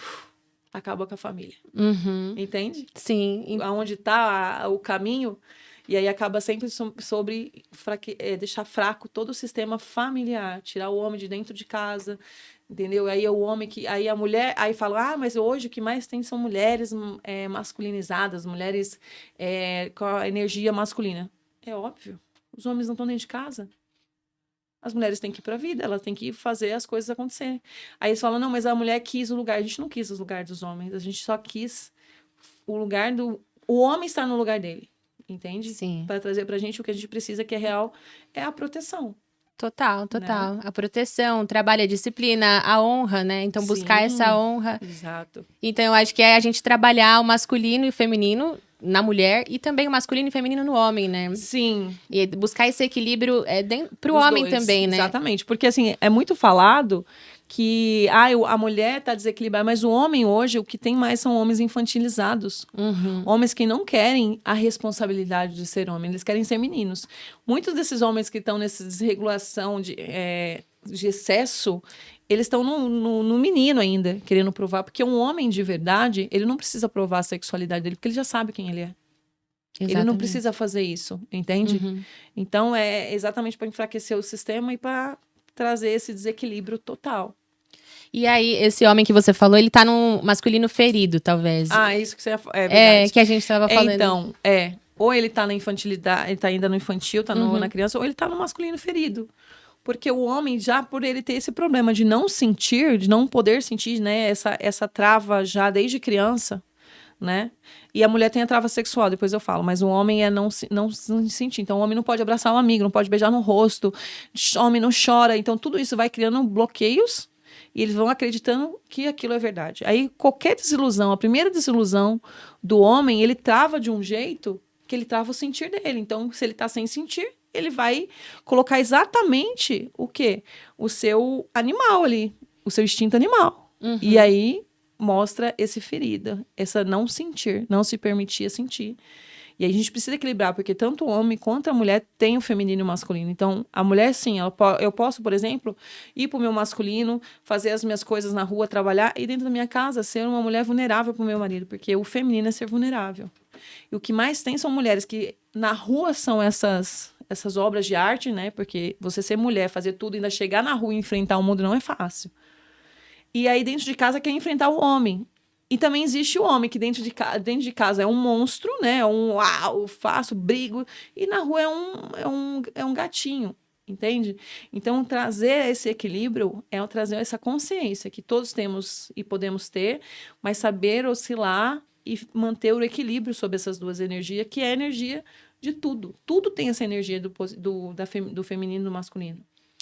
acaba com a família. Uhum. Entende? Sim. Aonde está o caminho... E aí acaba sempre sobre deixar fraco todo o sistema familiar, tirar o homem de dentro de casa, entendeu? Aí é o homem aí a mulher, aí fala, mas hoje o que mais tem são mulheres masculinizadas, mulheres com a energia masculina. É óbvio, os homens não estão dentro de casa. As mulheres têm que ir para a vida, elas têm que fazer as coisas acontecerem. Aí eles falam, não, mas a mulher quis o lugar. A gente não quis o lugar dos homens, a gente só quis o lugar o homem estar no lugar dele. Entende? Sim. Para trazer pra gente o que a gente precisa, que é real, é a proteção. Total. Né? A proteção, o trabalho, a disciplina, a honra, né? Então, buscar essa honra. Exato. Então, eu acho que é a gente trabalhar o masculino e o feminino na mulher e também o masculino e feminino no homem, né? Sim. E buscar esse equilíbrio pro homem dois. também, né? Exatamente. Porque, assim, é muito falado que a mulher tá desequilibrada, mas o homem hoje, o que tem mais são homens infantilizados. Uhum. Homens que não querem a responsabilidade de ser homem, eles querem ser meninos. Muitos desses homens que estão nessa desregulação de excesso, eles estão no menino ainda, querendo provar. Porque um homem de verdade, ele não precisa provar a sexualidade dele, porque ele já sabe quem ele é. Exatamente. Ele não precisa fazer isso, entende? Uhum. Então, é exatamente para enfraquecer o sistema e para trazer esse desequilíbrio total. E aí, esse homem que você falou, ele tá num masculino ferido, talvez. Isso que você é verdade. Que a gente tava falando. Então, ou ele tá na infantilidade, ele tá ainda no infantil, tá na criança, ou ele tá no masculino ferido. Porque o homem, já por ele ter esse problema de não sentir, de não poder sentir, né, essa trava já desde criança, né? E a mulher tem a trava sexual, depois eu falo, mas o homem é não sentir. Então, o homem não pode abraçar um amigo, não pode beijar no rosto, o homem não chora. Então, tudo isso vai criando bloqueios e eles vão acreditando que aquilo é verdade. Aí, qualquer desilusão, a primeira desilusão do homem, ele trava de um jeito que ele trava o sentir dele. Então, se ele tá sem sentir, ele vai colocar exatamente o quê? O seu animal ali, o seu instinto animal. Uhum. E aí mostra esse ferida, essa não sentir, não se permitir sentir. E aí a gente precisa equilibrar, porque tanto o homem quanto a mulher tem o feminino e o masculino. Então, a mulher, sim, eu posso, por exemplo, ir pro meu masculino, fazer as minhas coisas na rua, trabalhar, e dentro da minha casa ser uma mulher vulnerável pro meu marido, porque o feminino é ser vulnerável. E o que mais tem são mulheres que na rua são essas obras de arte, né? Porque você ser mulher, fazer tudo, ainda chegar na rua e enfrentar o mundo não é fácil. E aí, dentro de casa, quer enfrentar o homem. E também existe o homem que dentro de casa é um monstro, né? Eu faço, brigo. E na rua é um gatinho. Entende? Então, trazer esse equilíbrio é trazer essa consciência que todos temos e podemos ter, mas saber oscilar e manter o equilíbrio sobre essas duas energias, que é a energia de tudo. Tudo tem essa energia do feminino e do masculino.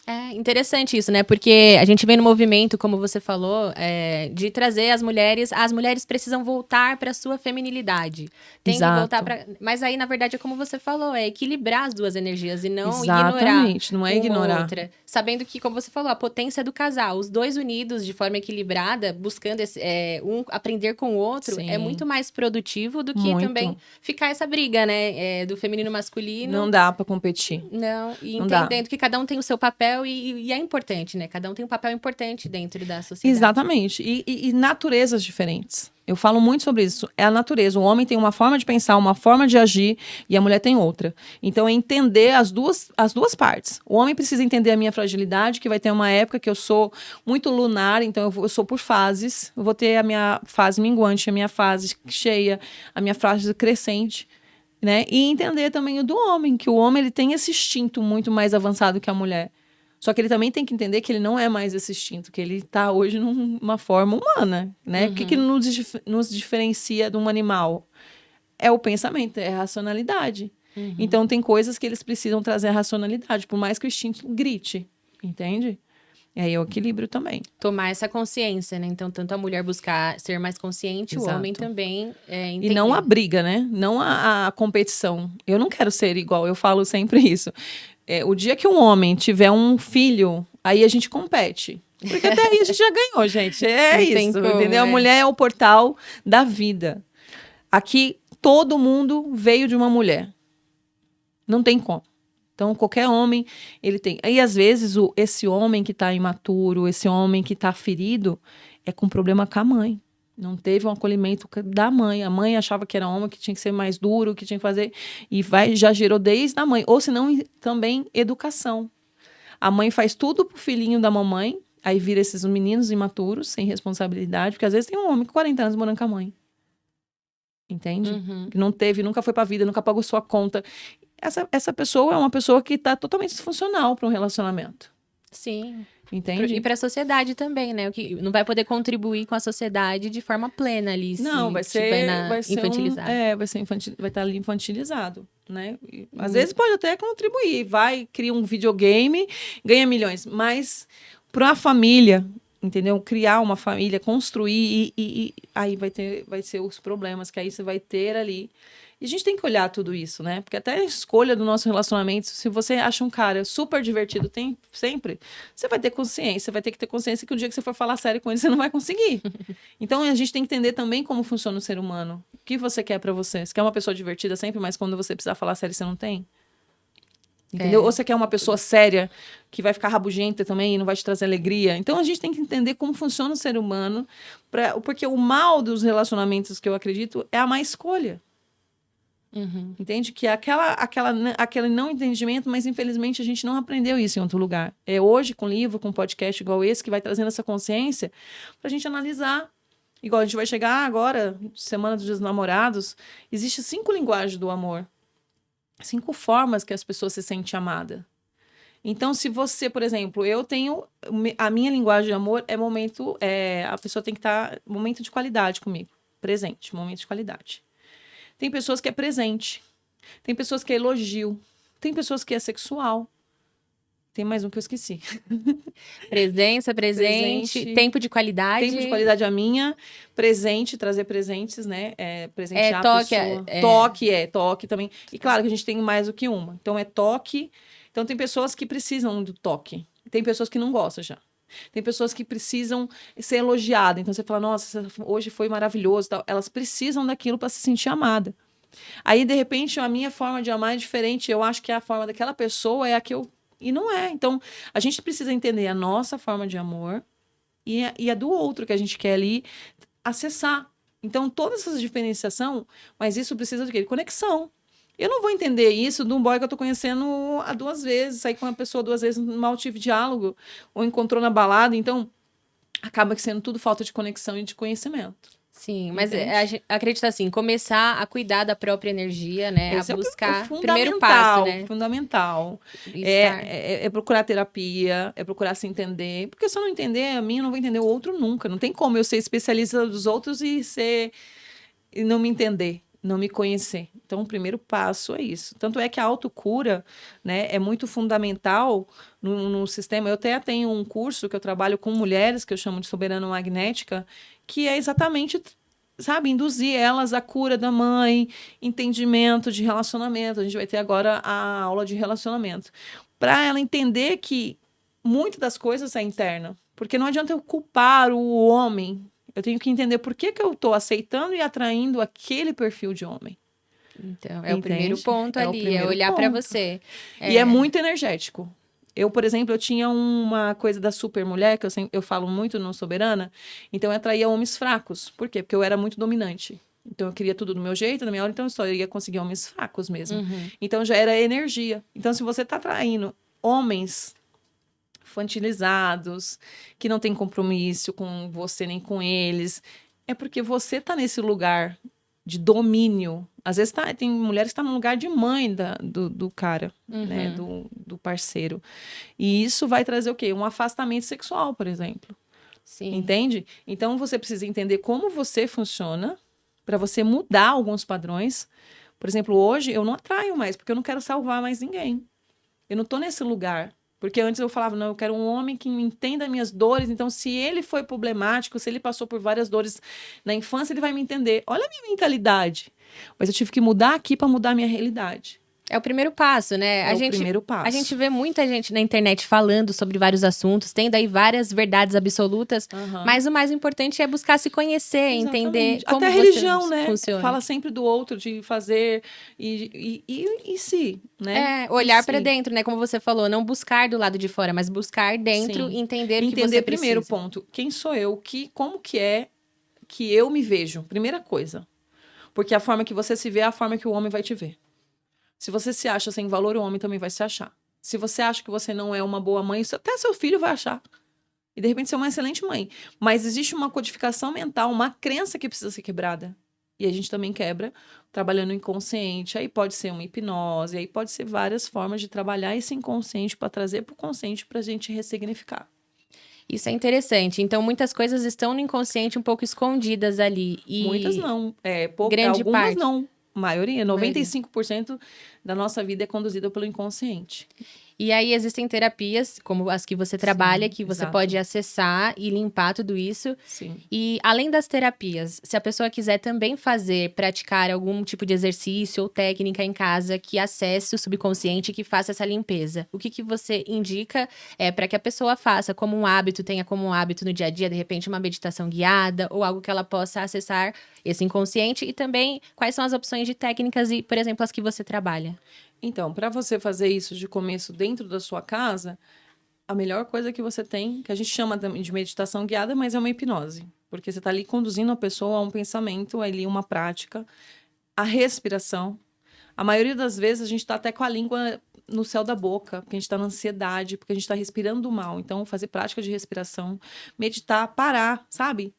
É interessante isso, né? Porque a gente vem no movimento, como você falou, de trazer as mulheres precisam voltar para sua feminilidade. Tem que voltar para. Mas aí, na verdade, é como você falou, é equilibrar as duas energias e não Exatamente, ignorar não é ignorar. outra. Sabendo que, como você falou, a potência do casal, os dois unidos de forma equilibrada, buscando um aprender com o outro, Sim. é muito mais produtivo do que Muito. também ficar essa briga, né? Do feminino e masculino. Não dá para competir. Não, e Não entendendo dá. que cada um tem o seu papel e é importante, né? Cada um tem um papel importante dentro da sociedade. Exatamente. E naturezas diferentes. Eu falo muito sobre isso. É a natureza. O homem tem uma forma de pensar, uma forma de agir, e a mulher tem outra. Então, é entender as duas partes. O homem precisa entender a minha fragilidade, que vai ter uma época que eu sou muito lunar, então eu sou por fases. Eu vou ter a minha fase minguante, a minha fase cheia, a minha fase crescente. Né? E entender também o do homem, que o homem ele tem esse instinto muito mais avançado que a mulher. Só que ele também tem que entender que ele não é mais esse instinto, que ele está hoje numa forma humana, né? O que nos diferencia de um animal? É o pensamento, é a racionalidade. Então, tem coisas que eles precisam trazer a racionalidade, por mais que o instinto grite, entende? E aí é o equilíbrio também. Tomar essa consciência, né? Então, tanto a mulher buscar ser mais consciente, Exato. O homem também entender. E não a briga, né? Não a competição. Eu não quero ser igual, eu falo sempre isso. O dia que um homem tiver um filho, aí a gente compete. Porque até aí a gente já ganhou, gente. É isso, entendeu? A mulher é o portal da vida. Aqui, todo mundo veio de uma mulher. Não tem como. Então, qualquer homem, ele tem. Aí, às vezes, esse homem que está imaturo, esse homem que está ferido, é com problema com a mãe. Não teve um acolhimento da mãe. A mãe achava que era homem, que tinha que ser mais duro, que tinha que fazer. E já gerou desde a mãe. Ou, senão, também educação. A mãe faz tudo pro filhinho da mamãe, aí vira esses meninos imaturos, sem responsabilidade, porque às vezes tem um homem com 40 anos morando com a mãe. Entende? Que não teve, nunca foi pra vida, nunca pagou sua conta. Essa pessoa é uma pessoa que está totalmente disfuncional para um relacionamento. Sim. Entende? E para a sociedade também, né? O que não vai poder contribuir com a sociedade de forma plena ali. Não, vai ser infantilizado. Vai estar ali infantilizado, né? Às vezes pode até contribuir, cria um videogame, ganha milhões, mas para a família, entendeu? Criar uma família, construir e aí vai ser os problemas que aí você vai ter ali. E a gente tem que olhar tudo isso, né? Porque até a escolha do nosso relacionamento, se você acha um cara super divertido sempre, você vai ter consciência, você vai ter que ter consciência que o dia que você for falar sério com ele, você não vai conseguir. Então, a gente tem que entender também como funciona o ser humano. O que você quer pra você? Você quer uma pessoa divertida sempre, mas quando você precisar falar sério, você não tem? Entendeu? Ou você quer uma pessoa séria, que vai ficar rabugenta também e não vai te trazer alegria? Então, a gente tem que entender como funciona o ser humano, porque o mal dos relacionamentos, que eu acredito, é a má escolha. Entende? Que é aquele não entendimento, mas infelizmente a gente não aprendeu isso em outro lugar. É hoje, com livro, com podcast igual esse, que vai trazendo essa consciência pra gente analisar. Igual a gente vai chegar agora, Semana dos Dias dos Namorados, existe 5 linguagens do amor. 5 formas que as pessoas se sentem amadas. Então, se você, por exemplo, eu tenho... A minha linguagem de amor é momento... a pessoa tem que estar... Momento de qualidade comigo. Presente, momento de qualidade. Tem pessoas que é presente. Tem pessoas que é elogio. Tem pessoas que é sexual. Tem mais um que eu esqueci. Presença, presente. Tempo de qualidade. Tempo de qualidade a minha. Presente, trazer presentes, né? Presentear toque, a pessoa. Toque também. E claro que a gente tem mais do que uma. Então, é toque. Então, tem pessoas que precisam do toque. Tem pessoas que não gostam já. Tem pessoas que precisam ser elogiadas. Então, você fala, nossa, hoje foi maravilhoso. Tal. Elas precisam daquilo para se sentir amada. Aí, de repente, a minha forma de amar é diferente. Eu acho que a forma daquela pessoa é a que eu... E não é. Então, a gente precisa entender a nossa forma de amor e a do outro que a gente quer ali acessar. Então, toda essa diferenciação, mas isso precisa de quê? De conexão. Eu não vou entender isso de um boy que eu tô conhecendo há 2 vezes, sair com uma pessoa 2 vezes, mal tive diálogo, ou encontrou na balada. Então, acaba sendo tudo falta de conexão e de conhecimento. Sim, mas Entende? a gente acredita assim, começar a cuidar da própria energia, né? Esse A é buscar, o primeiro passo, né? fundamental. Estar. É procurar terapia, é procurar se entender. Porque se eu não entender a mim, eu não vou entender o outro nunca. Não tem como eu ser especialista dos outros e não me entender, não me conhecer. Então, o primeiro passo é isso. Tanto é que a autocura, né, é muito fundamental no sistema. Eu até tenho um curso que eu trabalho com mulheres, que eu chamo de soberana magnética, que é exatamente, sabe, induzir elas à cura da mãe, entendimento de relacionamento. A gente vai ter agora a aula de relacionamento. Para ela entender que muitas das coisas é interna. Porque não adianta eu culpar o homem. Eu tenho que entender por que eu estou aceitando e atraindo aquele perfil de homem. Então, é o primeiro Entende? ponto É o ali, é primeiro olhar para ponto. você. E é muito energético. Eu, por exemplo, eu tinha uma coisa da super mulher, que eu falo muito no Soberana, então eu atraía homens fracos. Por quê? Porque eu era muito dominante. Então eu queria tudo do meu jeito, na minha hora, então eu só ia conseguir homens fracos mesmo. Uhum. Então já era energia. Então se você está atraindo homens infantilizados, que não tem compromisso com você nem com eles, é porque você está nesse lugar de domínio. Às vezes tem mulheres que estão no lugar de mãe do cara, né, do parceiro. E isso vai trazer o quê? Um afastamento sexual, por exemplo. Sim. Entende? Então você precisa entender como você funciona para você mudar alguns padrões. Por exemplo, hoje eu não atraio mais, porque eu não quero salvar mais ninguém. Eu não estou nesse lugar. Porque antes eu falava, não, eu quero um homem que me entenda minhas dores. Então, se ele foi problemático, se ele passou por várias dores na infância, ele vai me entender. Olha a minha mentalidade. Mas eu tive que mudar aqui para mudar a minha realidade. É o primeiro passo, né? É o primeiro passo. A gente vê muita gente na internet falando sobre vários assuntos, tendo aí várias verdades absolutas, mas o mais importante é buscar se conhecer, entender como até a você religião, né? funciona. Fala sempre do outro, de fazer e si, né? Olhar para dentro, né? Como você falou, não buscar do lado de fora, mas buscar dentro Sim. e entender o que você Entender primeiro precisa. ponto, quem sou eu, como que é que eu me vejo, primeira coisa. Porque a forma que você se vê é a forma que o homem vai te ver. Se você se acha sem valor, o homem também vai se achar. Se você acha que você não é uma boa mãe, isso até seu filho vai achar. E de repente você é uma excelente mãe. Mas existe uma codificação mental, uma crença que precisa ser quebrada. E a gente também quebra trabalhando o inconsciente. Aí pode ser uma hipnose, aí pode ser várias formas de trabalhar esse inconsciente para trazer para o consciente para a gente ressignificar. Isso é interessante. Então, muitas coisas estão no inconsciente um pouco escondidas ali. E Muitas não. grande Algumas parte. não. Maioria, 95% da nossa vida é conduzida pelo inconsciente. E aí existem terapias, como as que você trabalha, que você exato. pode acessar e limpar tudo isso. Sim. E além das terapias, se a pessoa quiser também praticar algum tipo de exercício ou técnica em casa que acesse o subconsciente e que faça essa limpeza, o que você indica para que a pessoa faça como um hábito, tenha como um hábito no dia a dia, de repente uma meditação guiada ou algo que ela possa acessar esse inconsciente? E também quais são as opções de técnicas e, por exemplo, as que você trabalha? Então, para você fazer isso de começo dentro da sua casa, a melhor coisa que você tem, que a gente chama de meditação guiada, mas é uma hipnose. Porque você está ali conduzindo a pessoa a um pensamento, ali uma prática, a respiração. A maioria das vezes a gente está até com a língua no céu da boca, porque a gente está na ansiedade, porque a gente está respirando mal. Então, fazer prática de respiração, meditar, parar, sabe?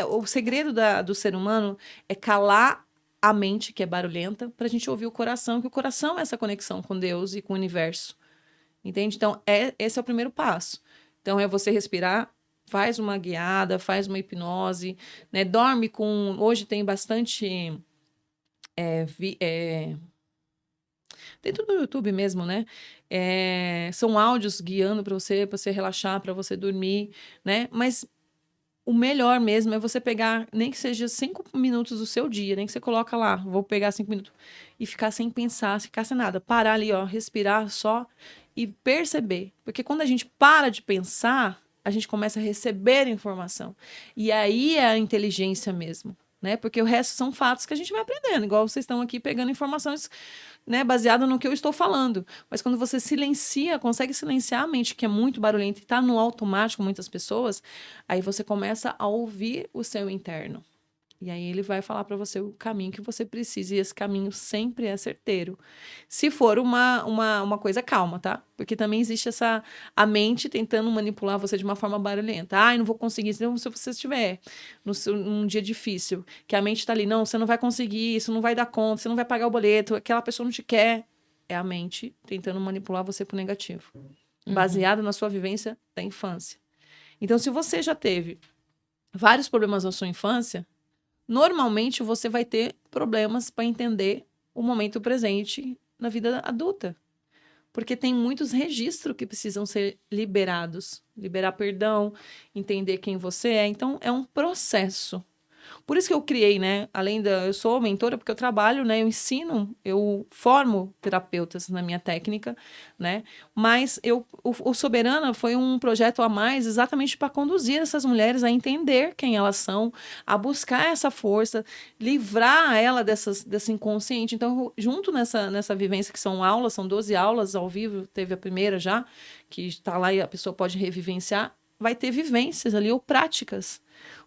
O segredo do ser humano é calar a mente, que é barulhenta, para a gente ouvir o coração, que o coração é essa conexão com Deus e com o universo. Entende? Então, esse é o primeiro passo. Então, é você respirar, faz uma guiada, faz uma hipnose, né? Dorme com... Hoje tem bastante... dentro do YouTube mesmo, né? São áudios guiando para você relaxar, para você dormir, né? Mas o melhor mesmo é você pegar, nem que seja 5 minutos do seu dia, nem que você coloca lá, vou pegar 5 minutos, e ficar sem pensar, ficar sem nada. Parar ali, ó, respirar só e perceber. Porque quando a gente para de pensar, a gente começa a receber informação. E aí é a inteligência mesmo, né? Porque o resto são fatos que a gente vai aprendendo, igual vocês estão aqui pegando informações, né, baseada no que eu estou falando. Mas quando você consegue silenciar a mente, que é muito barulhenta e está no automático, muitas pessoas, aí você começa a ouvir o seu interno. E aí ele vai falar para você o caminho que você precisa, e esse caminho sempre é certeiro. Se for uma coisa calma, tá? Porque também existe a mente tentando manipular você de uma forma barulhenta. Ai, não vou conseguir. Se você estiver num dia difícil, que a mente tá ali, não, você não vai conseguir, isso não vai dar conta, você não vai pagar o boleto, aquela pessoa não te quer. É a mente tentando manipular você pro negativo. Baseado na sua vivência da infância. Então, se você já teve vários problemas na sua infância, normalmente você vai ter problemas para entender o momento presente na vida adulta. Porque tem muitos registros que precisam ser liberados. Liberar perdão, entender quem você é. Então, é um processo. Por isso que eu criei, né? Eu sou mentora porque eu trabalho, né? Eu ensino, eu formo terapeutas na minha técnica, né? Mas o Soberana foi um projeto a mais exatamente para conduzir essas mulheres a entender quem elas são, a buscar essa força, livrar ela desse inconsciente. Então, junto nessa vivência, que são aulas, são 12 aulas ao vivo, teve a primeira já, que está lá e a pessoa pode revivenciar, vai ter vivências ali ou práticas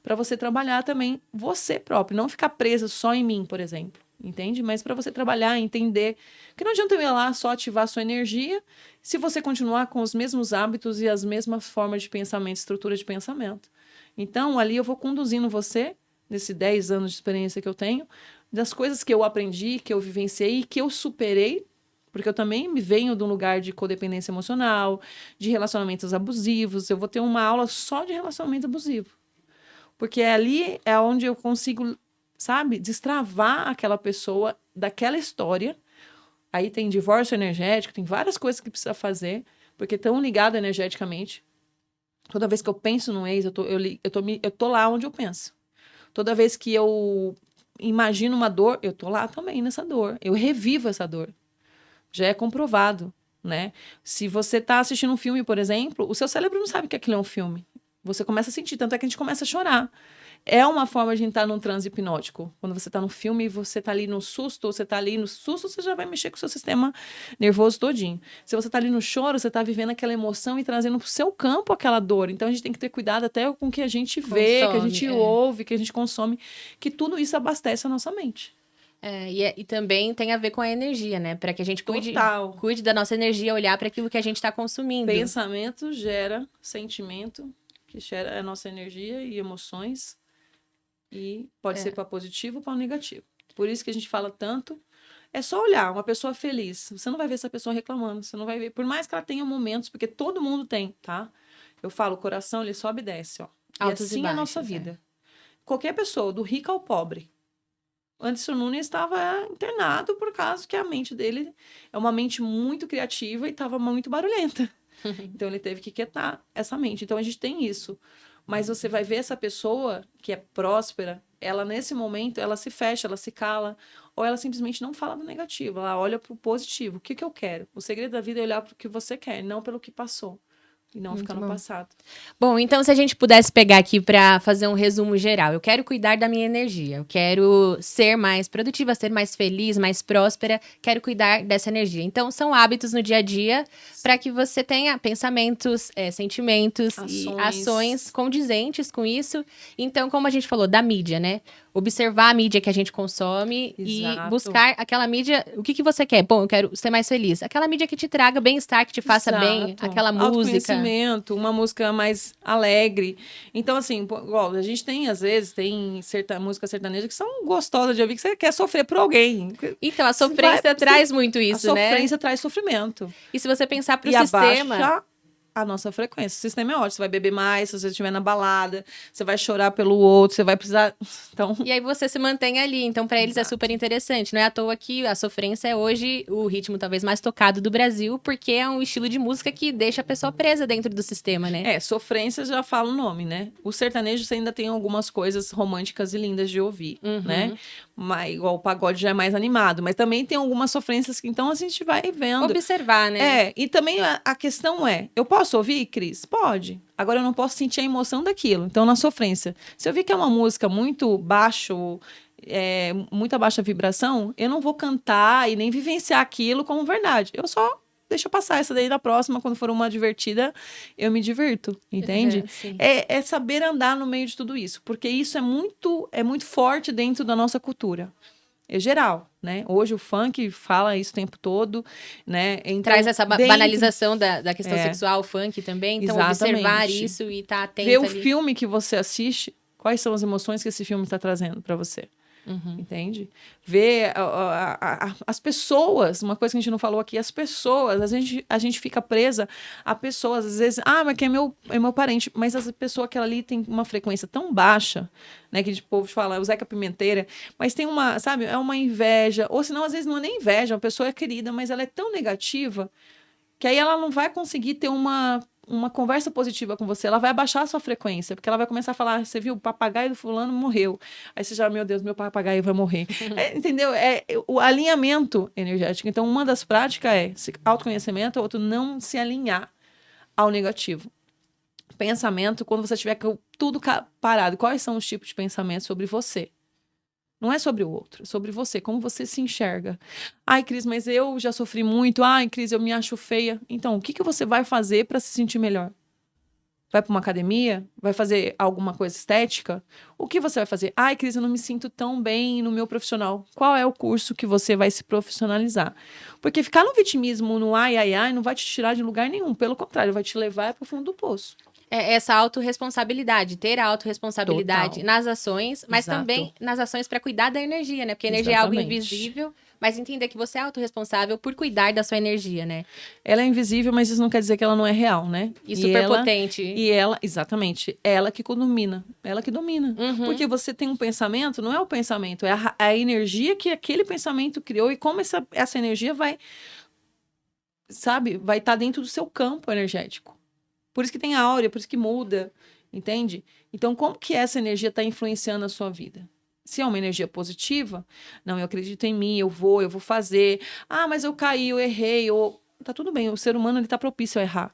para você trabalhar também você próprio, não ficar presa só em mim, por exemplo, entende? Mas para você trabalhar, entender que não adianta eu ir lá só ativar a sua energia se você continuar com os mesmos hábitos e as mesmas formas de pensamento, estrutura de pensamento. Então, ali eu vou conduzindo você, nesses 10 anos de experiência que eu tenho, das coisas que eu aprendi, que eu vivenciei, que eu superei, porque eu também me venho de um lugar de codependência emocional, de relacionamentos abusivos. Eu vou ter uma aula só de relacionamento abusivo. Porque ali é onde eu consigo, sabe, destravar aquela pessoa daquela história. Aí tem divórcio energético, tem várias coisas que precisa fazer, porque estão ligados energeticamente. Toda vez que eu penso no ex, eu tô lá onde eu penso. Toda vez que eu imagino uma dor, eu tô lá também nessa dor. Eu revivo essa dor. Já é comprovado, né? Se você tá assistindo um filme, por exemplo, o seu cérebro não sabe que aquilo é um filme. Você começa a sentir, tanto é que a gente começa a chorar. É uma forma de entrar num transe hipnótico. Quando você tá no filme, você tá ali no susto, você já vai mexer com o seu sistema nervoso todinho. Se você tá ali no choro, você tá vivendo aquela emoção e trazendo pro seu campo aquela dor. Então a gente tem que ter cuidado até com o que a gente vê, que a gente ouve, que a gente consome, que tudo isso abastece a nossa mente. E também tem a ver com a energia, né? Para que a gente cuide da nossa energia, olhar para aquilo que a gente está consumindo. Pensamento gera sentimento, que gera a nossa energia e emoções. E pode ser para positivo ou para negativo. Por isso que a gente fala tanto. É só olhar uma pessoa feliz. Você não vai ver essa pessoa reclamando. Você não vai ver. Por mais que ela tenha momentos, porque todo mundo tem, tá? Eu falo, o coração, ele sobe e desce, ó. E assim é a nossa vida. Qualquer pessoa, do rico ao pobre. Anderson Nunes estava internado por causa que a mente dele é uma mente muito criativa e estava muito barulhenta. Então, ele teve que quietar essa mente. Então, a gente tem isso. Mas você vai ver essa pessoa que é próspera, ela, nesse momento, ela se fecha, ela se cala, ou ela simplesmente não fala do negativo, ela olha para o positivo. O que eu quero? O segredo da vida é olhar para o que você quer, não pelo que passou. E não ficar no passado. Bom, então se a gente pudesse pegar aqui para fazer um resumo geral. Eu quero cuidar da minha energia. Eu quero ser mais produtiva, ser mais feliz, mais próspera. Quero cuidar dessa energia. Então, são hábitos no dia a dia para que você tenha pensamentos, sentimentos e ações condizentes com isso. Então, como a gente falou, da mídia, né? Observar a mídia que a gente consome. Exato. E buscar aquela mídia... O que você quer? Bom, eu quero ser mais feliz. Aquela mídia que te traga bem-estar, que te faça bem. Aquela música. Uma música mais alegre. Então, assim, igual, a gente tem, às vezes, música sertaneja que são gostosas de ouvir, que você quer sofrer por alguém. Então, a sofrência traz muito isso, né? A sofrência traz sofrimento. E se você pensar pro sistema... Abaixa a nossa frequência. O sistema é ótimo. Você vai beber mais, se você estiver na balada, você vai chorar pelo outro, você vai precisar... Então... E aí você se mantém ali. Então, para eles é super interessante. Não é à toa que a sofrência é hoje o ritmo talvez mais tocado do Brasil, porque é um estilo de música que deixa a pessoa presa dentro do sistema, né? Sofrência já fala o nome, né? O sertanejo você ainda tem algumas coisas românticas e lindas de ouvir, né? Mas, igual o pagode já é mais animado. Mas também tem algumas sofrências que, então, a gente vai vendo. Observar, né? E também a questão é, eu posso ouvir, Cris? Pode. Agora eu não posso sentir a emoção daquilo. Então, na sofrência, se eu vi que é uma música muito baixo, muita baixa vibração, eu não vou cantar e nem vivenciar aquilo como verdade. Eu só deixa passar essa daí, na próxima, quando for uma divertida, eu me divirto, entende? Sim. É saber andar no meio de tudo isso, porque isso é muito forte dentro da nossa cultura. É geral, né? Hoje o funk fala isso o tempo todo, né? Então, Traz essa banalização da questão É. sexual, o funk também. Então, Exatamente. observar isso e estar atento Ver o ali. filme que você assiste, quais são as emoções que esse filme está trazendo para você. Entende? Ver as pessoas, uma coisa que a gente não falou aqui, as pessoas, a gente fica presa a pessoas, às vezes, mas que é meu parente, mas as pessoas que ali tem uma frequência tão baixa, né, que o povo fala, o Zeca Pimenteira, mas tem uma, sabe, é uma inveja, ou senão às vezes não é nem inveja, a pessoa é querida, mas ela é tão negativa que aí ela não vai conseguir ter uma conversa positiva com você, ela vai abaixar a sua frequência, porque ela vai começar a falar, você viu, o papagaio do fulano morreu. Aí você já, meu Deus, meu papagaio vai morrer. Entendeu? É o alinhamento energético. Então, uma das práticas é autoconhecimento, a outra não se alinhar ao negativo. Pensamento, quando você tiver tudo parado, quais são os tipos de pensamento sobre você? Não é sobre o outro, é sobre você, como você se enxerga. Ai, Cris, mas eu já sofri muito. Ai, Cris, eu me acho feia. Então, o que você vai fazer para se sentir melhor? Vai para uma academia? Vai fazer alguma coisa estética? O que você vai fazer? Ai, Cris, eu não me sinto tão bem no meu profissional. Qual é o curso que você vai se profissionalizar? Porque ficar no vitimismo, no ai, não vai te tirar de lugar nenhum. Pelo contrário, vai te levar para o fundo do poço. É essa autorresponsabilidade, ter a autorresponsabilidade Total. nas ações, mas Exato. também nas ações para cuidar da energia, né? Porque a energia é algo invisível, mas entender que você é autorresponsável por cuidar da sua energia, né? Ela é invisível, mas isso não quer dizer que ela não é real, né? E super potente. E ela, exatamente, ela que domina. Ela que domina. Porque você tem um pensamento, não é o pensamento, é a energia que aquele pensamento criou e como essa energia vai, sabe, vai estar dentro do seu campo energético. Por isso que tem áurea, por isso que muda, entende? Então, como que essa energia está influenciando a sua vida? Se é uma energia positiva, não, eu acredito em mim, eu vou fazer. Mas eu caí, eu errei, tá tudo bem, o ser humano ele tá propício a errar.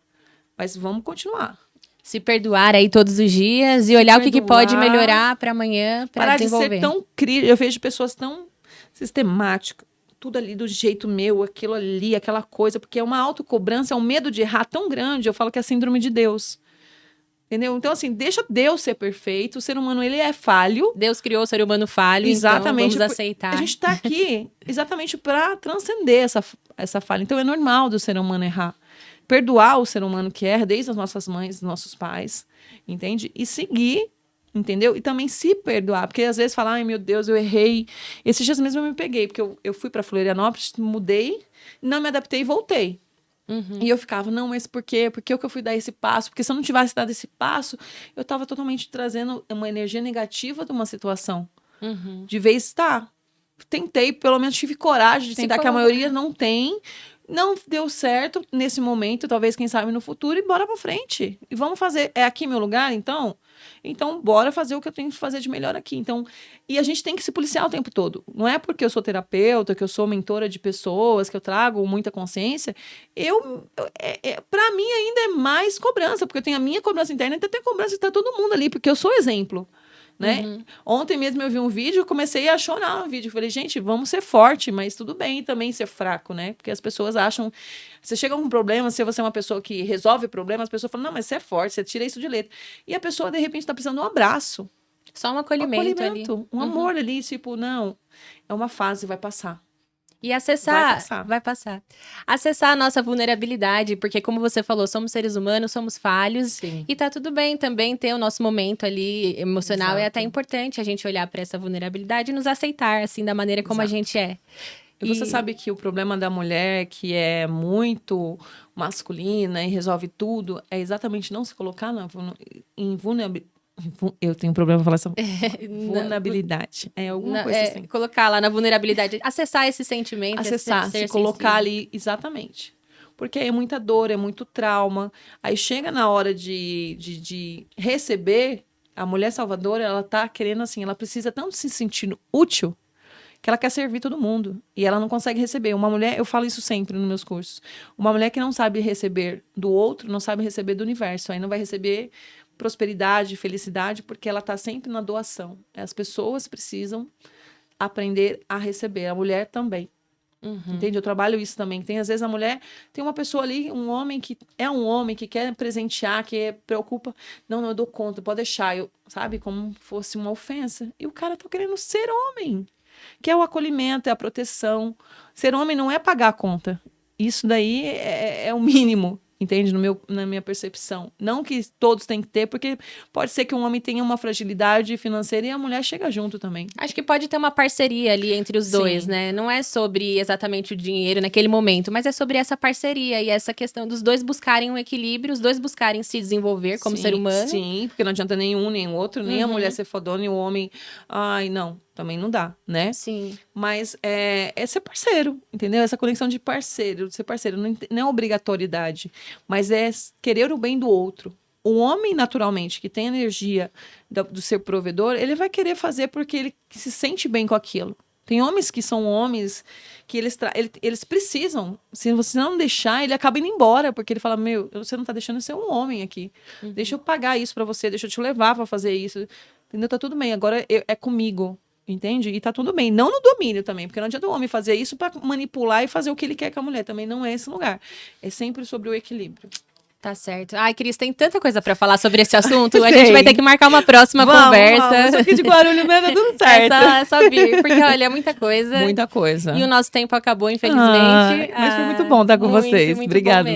Mas vamos continuar. Se perdoar aí todos os dias e olhar o que pode melhorar para amanhã, para desenvolver. Parar de ser tão crítico. Eu vejo pessoas tão sistemáticas, tudo ali do jeito meu, aquilo ali, aquela coisa, porque é uma autocobrança, é um medo de errar tão grande, eu falo que é a síndrome de Deus. Entendeu? Então, assim, deixa Deus ser perfeito, o ser humano, ele é falho. Deus criou o ser humano falho, exatamente, então vamos aceitar. A gente tá aqui exatamente para transcender essa falha. Então, é normal do ser humano errar. Perdoar o ser humano que erra, desde as nossas mães, dos nossos pais, entende? E seguir, entendeu? E também se perdoar, porque às vezes fala, ai meu Deus, eu errei. Esses dias mesmo eu me peguei, porque eu fui para Florianópolis, mudei, não me adaptei e voltei. E eu ficava, não, mas por quê? Por que eu fui dar esse passo? Porque se eu não tivesse dado esse passo, eu estava totalmente trazendo uma energia negativa de uma situação. De vez, tentei, pelo menos tive coragem de tentar, que a maioria não tem. Não deu certo nesse momento, talvez, quem sabe, no futuro, e bora pra frente. E vamos fazer. É aqui meu lugar, então? Então, bora fazer o que eu tenho que fazer de melhor aqui. Então, e a gente tem que se policiar o tempo todo. Não é porque eu sou terapeuta, que eu sou mentora de pessoas, que eu trago muita consciência. Pra mim, ainda é mais cobrança, porque eu tenho a minha cobrança interna e tenho cobrança de todo mundo ali, porque eu sou exemplo. Né? Ontem mesmo eu vi um vídeo, comecei a chorar no vídeo. Falei, gente, vamos ser forte, mas tudo bem também ser fraco, né? Porque as pessoas acham... Você chega com um problema, se você é uma pessoa que resolve problemas, as pessoas falam, não, mas você é forte, você tira isso de letra. E a pessoa, de repente, tá precisando de um abraço. Só um acolhimento ali. Um amor ali, tipo, não, é uma fase, vai passar. E acessar... Vai passar. Acessar a nossa vulnerabilidade, porque como você falou, somos seres humanos, somos falhos. Sim. E tá tudo bem também ter o nosso momento ali emocional. Exato. É até importante a gente olhar para essa vulnerabilidade e nos aceitar, assim, da maneira como a gente é. E você sabe que o problema da mulher, que é muito masculina e resolve tudo, é exatamente não se colocar em vulnerabilidade. Eu tenho um problema pra falar essa vulnerabilidade. É alguma coisa assim. Colocar lá na vulnerabilidade. Acessar esse sentimento. Acessar, se colocar ali, exatamente. Porque é muita dor, é muito trauma. Aí chega na hora de receber, a mulher salvadora, ela tá querendo assim, ela precisa tanto se sentir útil, que ela quer servir todo mundo. E ela não consegue receber. Uma mulher, eu falo isso sempre nos meus cursos, uma mulher que não sabe receber do outro, não sabe receber do universo. Aí não vai receber prosperidade, felicidade, porque ela está sempre na doação. As pessoas precisam aprender a receber, a mulher também. Entende? Eu trabalho isso também. Tem, às vezes, a mulher... Tem uma pessoa ali, um homem que quer presentear, que preocupa. Não, eu dou conta, pode deixar. Sabe? Como fosse uma ofensa. E o cara tá querendo ser homem. Que é o acolhimento, é a proteção. Ser homem não é pagar a conta. Isso daí é o mínimo. Entende? Na minha percepção. Não que todos têm que ter, porque pode ser que um homem tenha uma fragilidade financeira e a mulher chega junto também. Acho que pode ter uma parceria ali entre os dois, né? Não é sobre exatamente o dinheiro naquele momento, mas é sobre essa parceria e essa questão dos dois buscarem um equilíbrio, os dois buscarem se desenvolver como ser humano. Sim, porque não adianta nem um, nem o outro, nem a mulher ser fodona e o homem... Ai, não. Também não dá, né? Sim. Mas é ser parceiro, entendeu? Essa conexão de parceiro, de ser parceiro. Não é obrigatoriedade, mas é querer o bem do outro. O homem, naturalmente, que tem energia do seu provedor, ele vai querer fazer porque ele se sente bem com aquilo. Tem homens que são homens que eles precisam. Se você não deixar, ele acaba indo embora, porque ele fala, você não tá deixando eu ser um homem aqui. Deixa eu pagar isso pra você, deixa eu te levar pra fazer isso. Entendeu? Tá tudo bem, agora é comigo. Entende? E tá tudo bem. Não no domínio também, porque não adianta o homem fazer isso para manipular e fazer o que ele quer com a mulher. Também não é esse lugar. É sempre sobre o equilíbrio. Tá certo. Ai, Cris, tem tanta coisa pra falar sobre esse assunto. A gente vai ter que marcar uma próxima conversa. Vamos. Aqui de Guarulhos mesmo é tudo certo. É só vir, porque olha, é muita coisa. Muita coisa. E o nosso tempo acabou, infelizmente. Mas foi muito bom estar com vocês. Obrigada.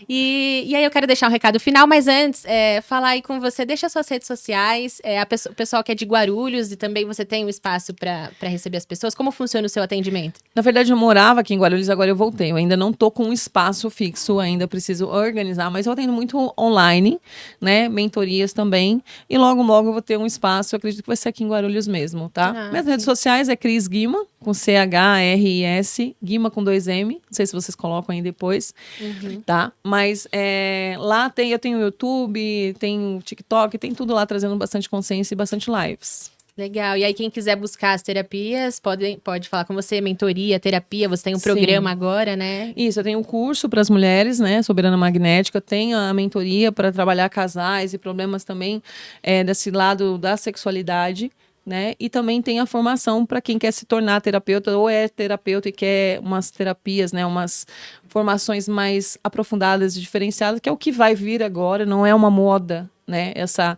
E aí eu quero deixar um recado final, mas antes, falar aí com você, deixa suas redes sociais, o pessoal que é de Guarulhos e também você tem um espaço pra receber as pessoas. Como funciona o seu atendimento? Na verdade, eu morava aqui em Guarulhos, agora eu voltei. Eu ainda não tô com um espaço fixo, ainda preciso organizar, mas eu atendo muito online, né? Mentorias também. E logo eu vou ter um espaço, eu acredito que vai ser aqui em Guarulhos mesmo, tá? Minhas redes sociais é Cris Guima, com CHRIS, Guima com 2M. Não sei se vocês colocam aí depois, tá? Mas lá eu tenho o YouTube, tenho o TikTok, tem tudo lá trazendo bastante consciência e bastante lives. Legal. E aí, quem quiser buscar as terapias, pode falar com você, mentoria, terapia. Você tem um programa agora, né? Isso, eu tenho um curso para as mulheres, né? Soberana Magnética. Eu tenho a mentoria para trabalhar casais e problemas também desse lado da sexualidade, né? E também tem a formação para quem quer se tornar terapeuta ou é terapeuta e quer umas terapias, né? Umas formações mais aprofundadas e diferenciadas, que é o que vai vir agora, não é uma moda, né? Essa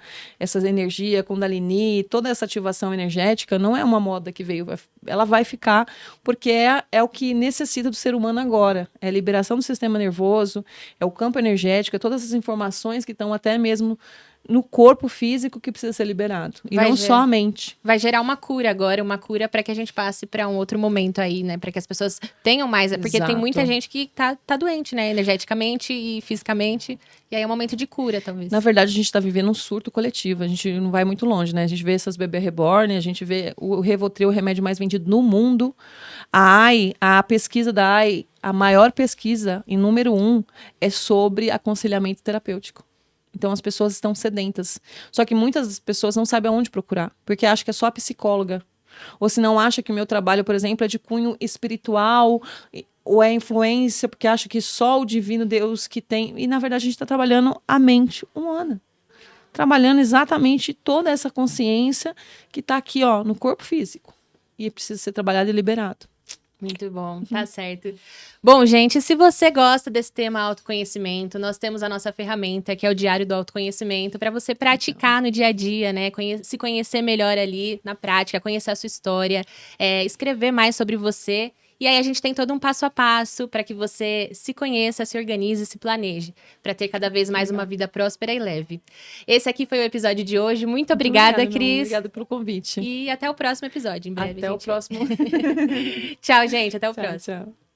energia, Kundalini, toda essa ativação energética não é uma moda que veio, ela vai ficar porque é o que necessita do ser humano agora, é a liberação do sistema nervoso, é o campo energético, é todas as informações que estão até mesmo no corpo físico que precisa ser liberado, e não só a mente. Vai gerar uma cura agora, uma cura para que a gente passe para um outro momento aí, né? Para que as pessoas tenham mais, porque tem muita gente que tá doente, né? Energeticamente e fisicamente, e aí é um momento de cura, talvez. Na verdade, a gente tá vivendo um surto coletivo, a gente não vai muito longe, né? A gente vê essas bebês reborn, a gente vê o Rivotril, o remédio mais vendido no mundo. A pesquisa da AI, a maior pesquisa, em número 1, é sobre aconselhamento terapêutico. Então, as pessoas estão sedentas. Só que muitas pessoas não sabem aonde procurar, porque acham que é só a psicóloga. Ou se não acha que o meu trabalho, por exemplo, é de cunho espiritual, ou é influência, porque acha que só o divino Deus que tem. E, na verdade, a gente está trabalhando a mente humana. Trabalhando exatamente toda essa consciência que está aqui, ó, no corpo físico. E precisa ser trabalhado e liberado. Muito bom, tá certo. Bom, gente, se você gosta desse tema autoconhecimento, nós temos a nossa ferramenta, que é o Diário do Autoconhecimento, para você praticar no dia a dia, né? Se conhecer melhor ali na prática, conhecer a sua história, escrever mais sobre você. E aí a gente tem todo um passo a passo para que você se conheça, se organize, se planeje, para ter cada vez mais uma vida próspera e leve. Esse aqui foi o episódio de hoje. Muito obrigada, Cris. Obrigada pelo convite. E até o próximo episódio, em breve. Até o próximo. Tchau, gente. Até o próximo. Tchau.